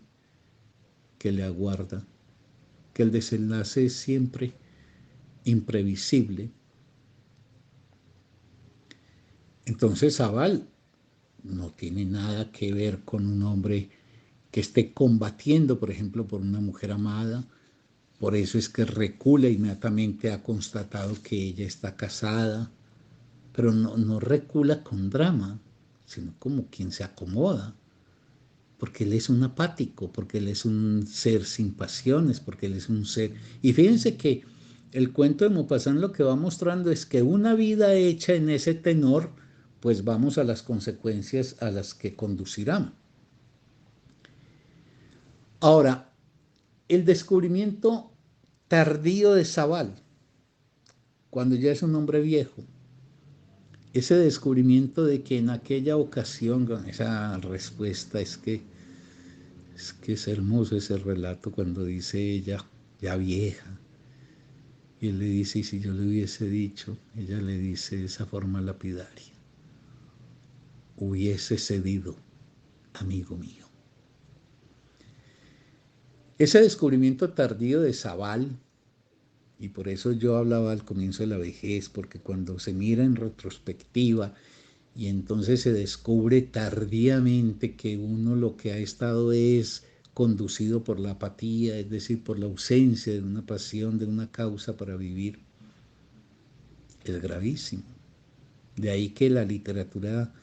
que le aguarda, que el desenlace es siempre imprevisible. Entonces Zabal no tiene nada que ver con un hombre que esté combatiendo, por ejemplo, por una mujer amada. Por eso es que recula inmediatamente, ha constatado que ella está casada, pero no recula con drama, sino como quien se acomoda, porque él es un apático, porque él es un ser sin pasiones, porque él es un ser... Y fíjense que el cuento de Maupassant lo que va mostrando es que una vida hecha en ese tenor, pues vamos a las consecuencias a las que conducirán. Ahora, el descubrimiento tardío de Zabal, cuando ya es un hombre viejo, ese descubrimiento de que en aquella ocasión, esa respuesta es hermoso ese relato cuando dice ella, ya vieja, y él le dice, y si yo le hubiese dicho, ella le dice de esa forma lapidaria, hubiese cedido, amigo mío. Ese descubrimiento tardío de Zabal, y por eso yo hablaba al comienzo de la vejez, porque cuando se mira en retrospectiva y entonces se descubre tardíamente que uno lo que ha estado es conducido por la apatía, es decir, por la ausencia de una pasión, de una causa para vivir, es gravísimo. De ahí que la literatura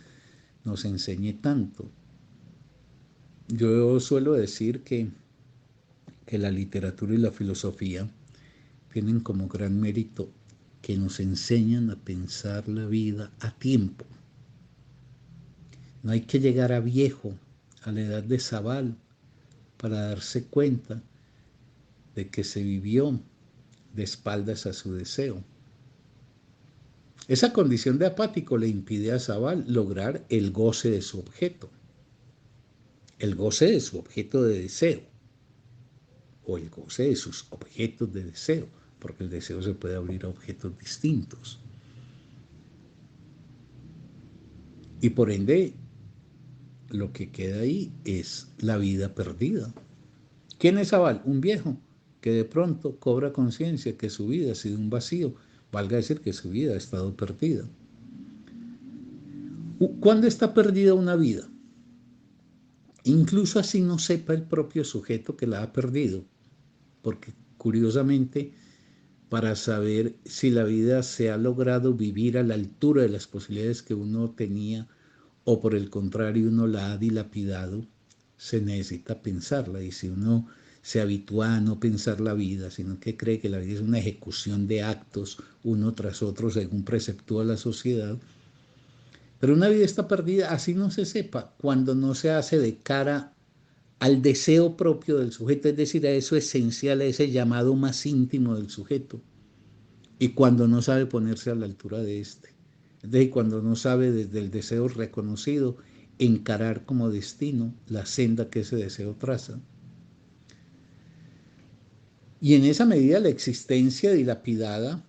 nos enseñe tanto. Yo suelo decir que la literatura y la filosofía tienen como gran mérito que nos enseñan a pensar la vida a tiempo. No hay que llegar a viejo, a la edad de Zabal, para darse cuenta de que se vivió de espaldas a su deseo. Esa condición de apático le impide a Zabal lograr el goce de su objeto, el goce de su objeto de deseo, o el goce de sus objetos de deseo, porque el deseo se puede abrir a objetos distintos. Y por ende, lo que queda ahí es la vida perdida. ¿Quién es Zabal? Un viejo que de pronto cobra conciencia que su vida ha sido un vacío, valga decir que su vida ha estado perdida. ¿Cuándo está perdida una vida? Incluso así no sepa el propio sujeto que la ha perdido, porque curiosamente, para saber si la vida se ha logrado vivir a la altura de las posibilidades que uno tenía, o por el contrario uno la ha dilapidado, se necesita pensarla. Y si uno se habitúa a no pensar la vida, sino que cree que la vida es una ejecución de actos uno tras otro según preceptúa la sociedad, pero una vida está perdida, así no se sepa, cuando no se hace de cara al deseo propio del sujeto, es decir, a eso esencial, a ese llamado más íntimo del sujeto, y cuando no sabe ponerse a la altura de este. Es decir, cuando no sabe desde el deseo reconocido encarar como destino la senda que ese deseo traza. Y en esa medida la existencia dilapidada,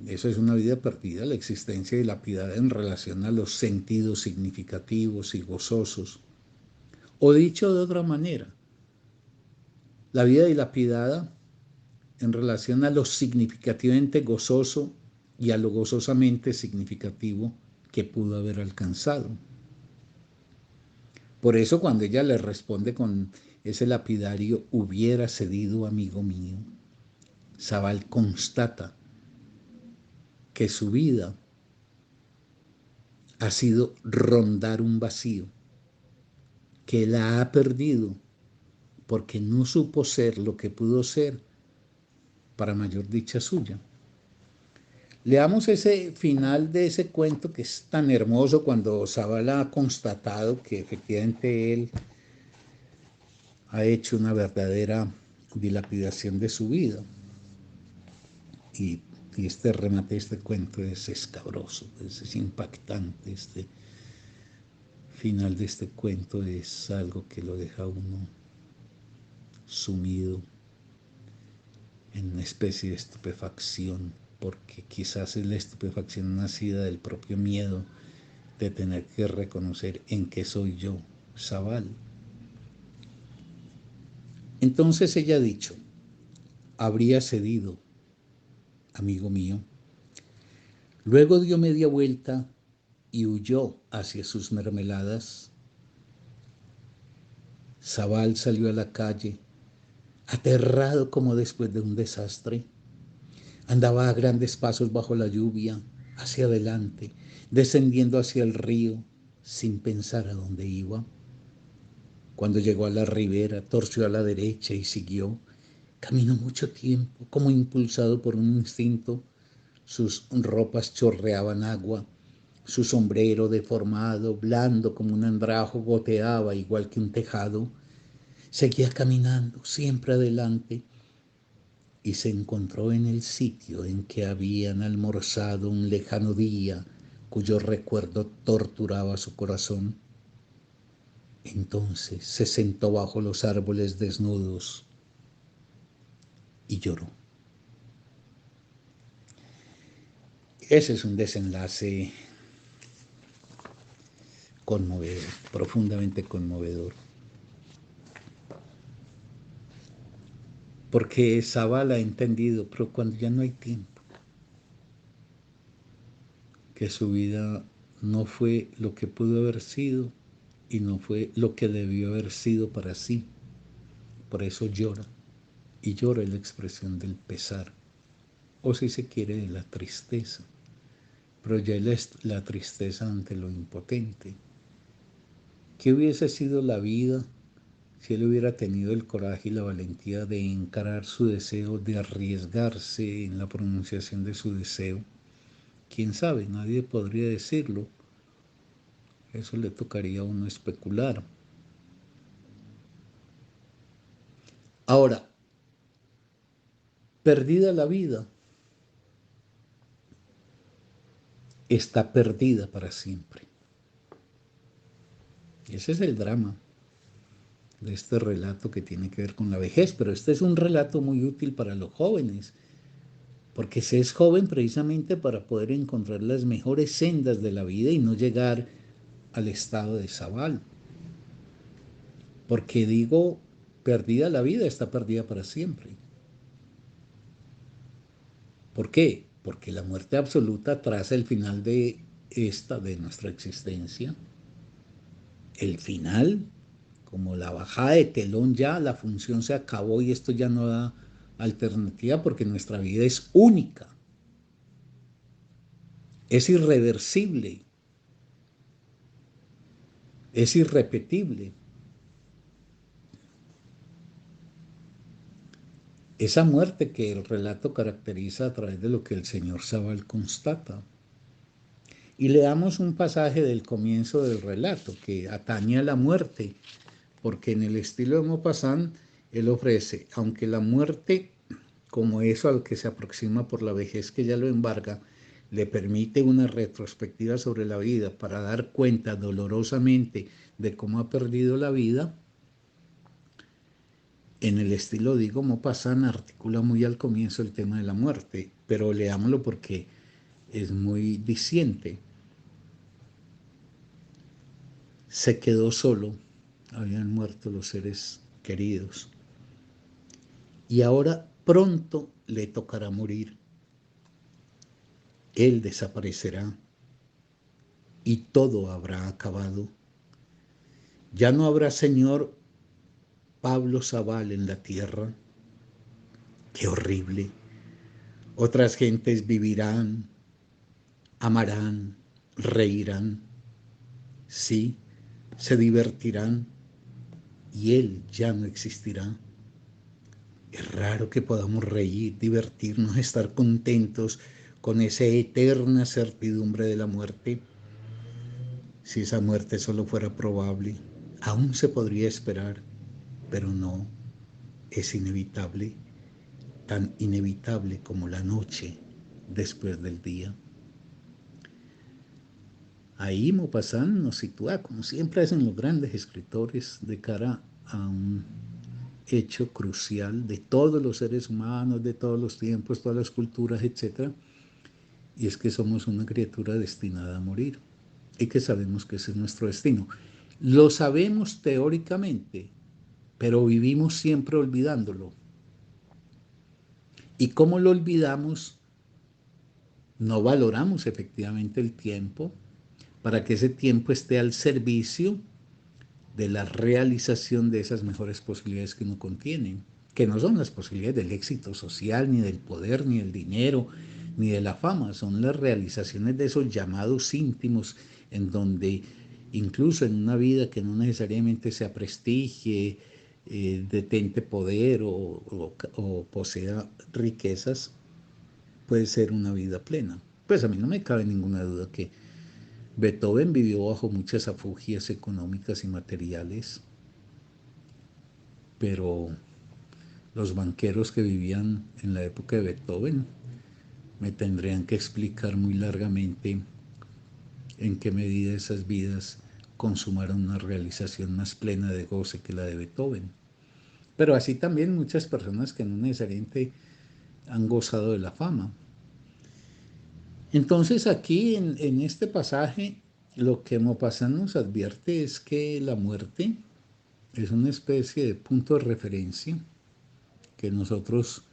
eso es una vida perdida, la existencia dilapidada en relación a los sentidos significativos y gozosos. O dicho de otra manera, la vida dilapidada en relación a lo significativamente gozoso y a lo gozosamente significativo que pudo haber alcanzado. Por eso cuando ella le responde con ese lapidario, hubiera cedido, amigo mío, Zabal constata que su vida ha sido rondar un vacío, que la ha perdido porque no supo ser lo que pudo ser para mayor dicha suya. Leamos ese final de ese cuento que es tan hermoso cuando Zabal ha constatado que efectivamente él ha hecho una verdadera dilapidación de su vida. Y este remate de este cuento es escabroso, es impactante, final de este cuento es algo que lo deja uno sumido en una especie de estupefacción, porque quizás es la estupefacción nacida del propio miedo de tener que reconocer en qué soy yo, Zabal. Entonces ella ha dicho, habría cedido, amigo mío. Luego dio media vuelta y huyó hacia sus mermeladas. Zabal salió a la calle, aterrado como después de un desastre. Andaba a grandes pasos bajo la lluvia, hacia adelante, descendiendo hacia el río, sin pensar a dónde iba. Cuando llegó a la ribera, torció a la derecha y siguió. Caminó mucho tiempo, como impulsado por un instinto. Sus ropas chorreaban agua, su sombrero deformado, blando como un andrajo, goteaba igual que un tejado. Seguía caminando, siempre adelante, y se encontró en el sitio en que habían almorzado un lejano día cuyo recuerdo torturaba su corazón. Entonces se sentó bajo los árboles desnudos y lloró. Ese es un desenlace conmovedor, profundamente conmovedor. Porque Zabal ha entendido, pero cuando ya no hay tiempo, que su vida no fue lo que pudo haber sido y no fue lo que debió haber sido para sí. Por eso llora. Y llora es la expresión del pesar, o si se quiere, de la tristeza. Pero ya es la tristeza ante lo impotente. ¿Qué hubiese sido la vida si él hubiera tenido el coraje y la valentía de encarar su deseo, de arriesgarse en la pronunciación de su deseo? ¿Quién sabe? Nadie podría decirlo. Eso le tocaría a uno especular. Ahora, perdida la vida, está perdida para siempre. Y ese es el drama de este relato que tiene que ver con la vejez, pero este es un relato muy útil para los jóvenes, porque se es joven precisamente para poder encontrar las mejores sendas de la vida y no llegar al estado de Zabal. Porque digo, perdida la vida, está perdida para siempre. ¿Por qué? Porque la muerte absoluta traza el final de nuestra existencia. El final, como la bajada de telón ya, la función se acabó y esto ya no da alternativa porque nuestra vida es única, es irreversible, es irrepetible. Esa muerte que el relato caracteriza a través de lo que el señor Zabal constata. Y leamos un pasaje del comienzo del relato que atañe a la muerte, porque en el estilo de Maupassant él ofrece, aunque la muerte, como eso al que se aproxima por la vejez que ya lo embarga, le permite una retrospectiva sobre la vida para dar cuenta dolorosamente de cómo ha perdido la vida, en el estilo, digo, Maupassant articula muy al comienzo el tema de la muerte, pero leámoslo porque es muy diciente. Se quedó solo, habían muerto los seres queridos, y ahora pronto le tocará morir. Él desaparecerá y todo habrá acabado. Ya no habrá señor Pablo Zabal en la tierra. Qué horrible. Otras gentes vivirán, amarán, reirán, sí, se divertirán y él ya no existirá. Es raro que podamos reír, divertirnos, estar contentos con esa eterna certidumbre de la muerte. Si esa muerte solo fuera probable, aún se podría esperar, pero no, es inevitable, tan inevitable como la noche después del día. Ahí Maupassant nos sitúa, como siempre hacen los grandes escritores, de cara a un hecho crucial de todos los seres humanos, de todos los tiempos, todas las culturas, etc. Y es que somos una criatura destinada a morir y que sabemos que ese es nuestro destino. Lo sabemos teóricamente, pero vivimos siempre olvidándolo. ¿Y cómo lo olvidamos? No valoramos efectivamente el tiempo para que ese tiempo esté al servicio de la realización de esas mejores posibilidades que uno contiene, que no son las posibilidades del éxito social, ni del poder, ni del dinero, ni de la fama, son las realizaciones de esos llamados íntimos, en donde incluso en una vida que no necesariamente sea prestigie, detente poder o posea riquezas, puede ser una vida plena. Pues a mí no me cabe ninguna duda que Beethoven vivió bajo muchas afugias económicas y materiales, pero los banqueros que vivían en la época de Beethoven me tendrían que explicar muy largamente en qué medida esas vidas consumaron una realización más plena de goce que la de Beethoven. Pero así también muchas personas que no necesariamente han gozado de la fama. Entonces aquí en este pasaje lo que Maupassant nos advierte es que la muerte es una especie de punto de referencia que nosotros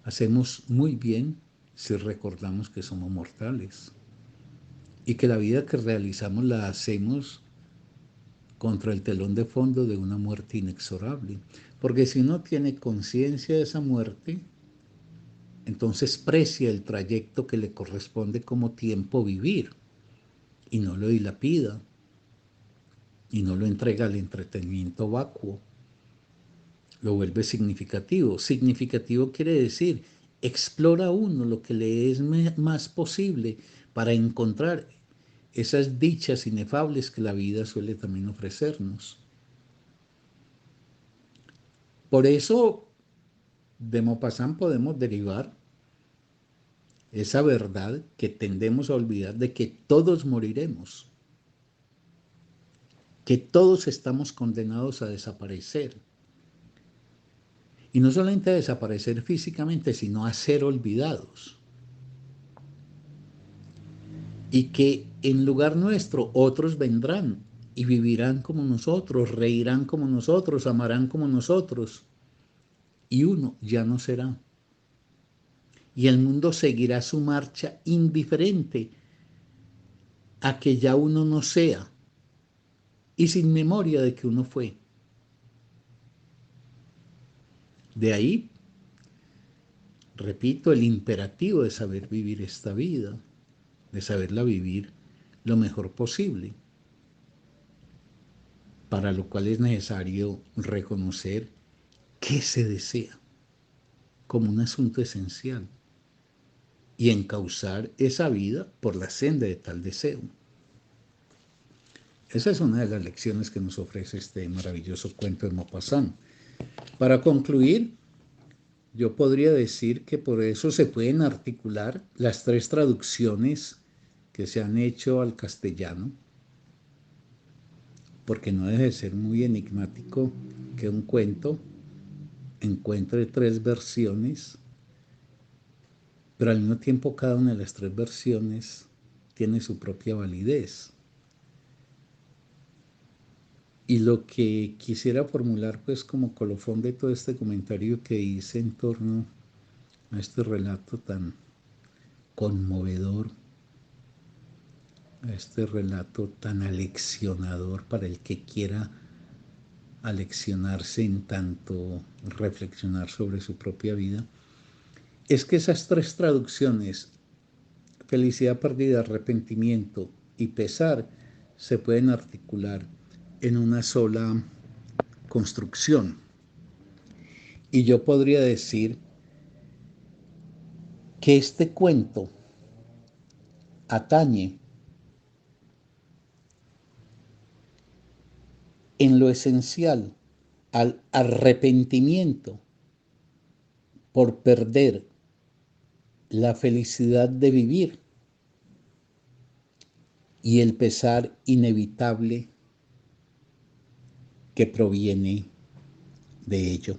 hacemos muy bien si recordamos que somos mortales y que la vida que realizamos la hacemos contra el telón de fondo de una muerte inexorable. Porque si uno tiene conciencia de esa muerte, entonces precia el trayecto que le corresponde como tiempo vivir y no lo dilapida y no lo entrega al entretenimiento vacuo. Lo vuelve significativo. Significativo quiere decir, explora uno lo que le es más posible para encontrar esas dichas inefables que la vida suele también ofrecernos. Por eso, de Maupassant podemos derivar esa verdad que tendemos a olvidar de que todos moriremos, que todos estamos condenados a desaparecer. Y no solamente a desaparecer físicamente, sino a ser olvidados. Y que en lugar nuestro otros vendrán y vivirán como nosotros, reirán como nosotros, amarán como nosotros, y uno ya no será. Y el mundo seguirá su marcha indiferente a que ya uno no sea y sin memoria de que uno fue. De ahí, repito, el imperativo de saber vivir esta vida, de saberla vivir lo mejor posible, para lo cual es necesario reconocer qué se desea como un asunto esencial y encauzar esa vida por la senda de tal deseo. Esa es una de las lecciones que nos ofrece este maravilloso cuento de Maupassant. Para concluir, yo podría decir que por eso se pueden articular las tres traducciones que se han hecho al castellano, porque no debe ser muy enigmático que un cuento encuentre tres versiones, pero al mismo tiempo cada una de las tres versiones tiene su propia validez. Y lo que quisiera formular pues como colofón de todo este comentario que hice en torno a este relato tan conmovedor, a este relato tan aleccionador para el que quiera aleccionarse en tanto reflexionar sobre su propia vida, es que esas tres traducciones, felicidad perdida, arrepentimiento y pesar, se pueden articular en una sola construcción. Y yo podría decir que este cuento atañe en lo esencial al arrepentimiento por perder la felicidad de vivir y el pesar inevitable que proviene de ello.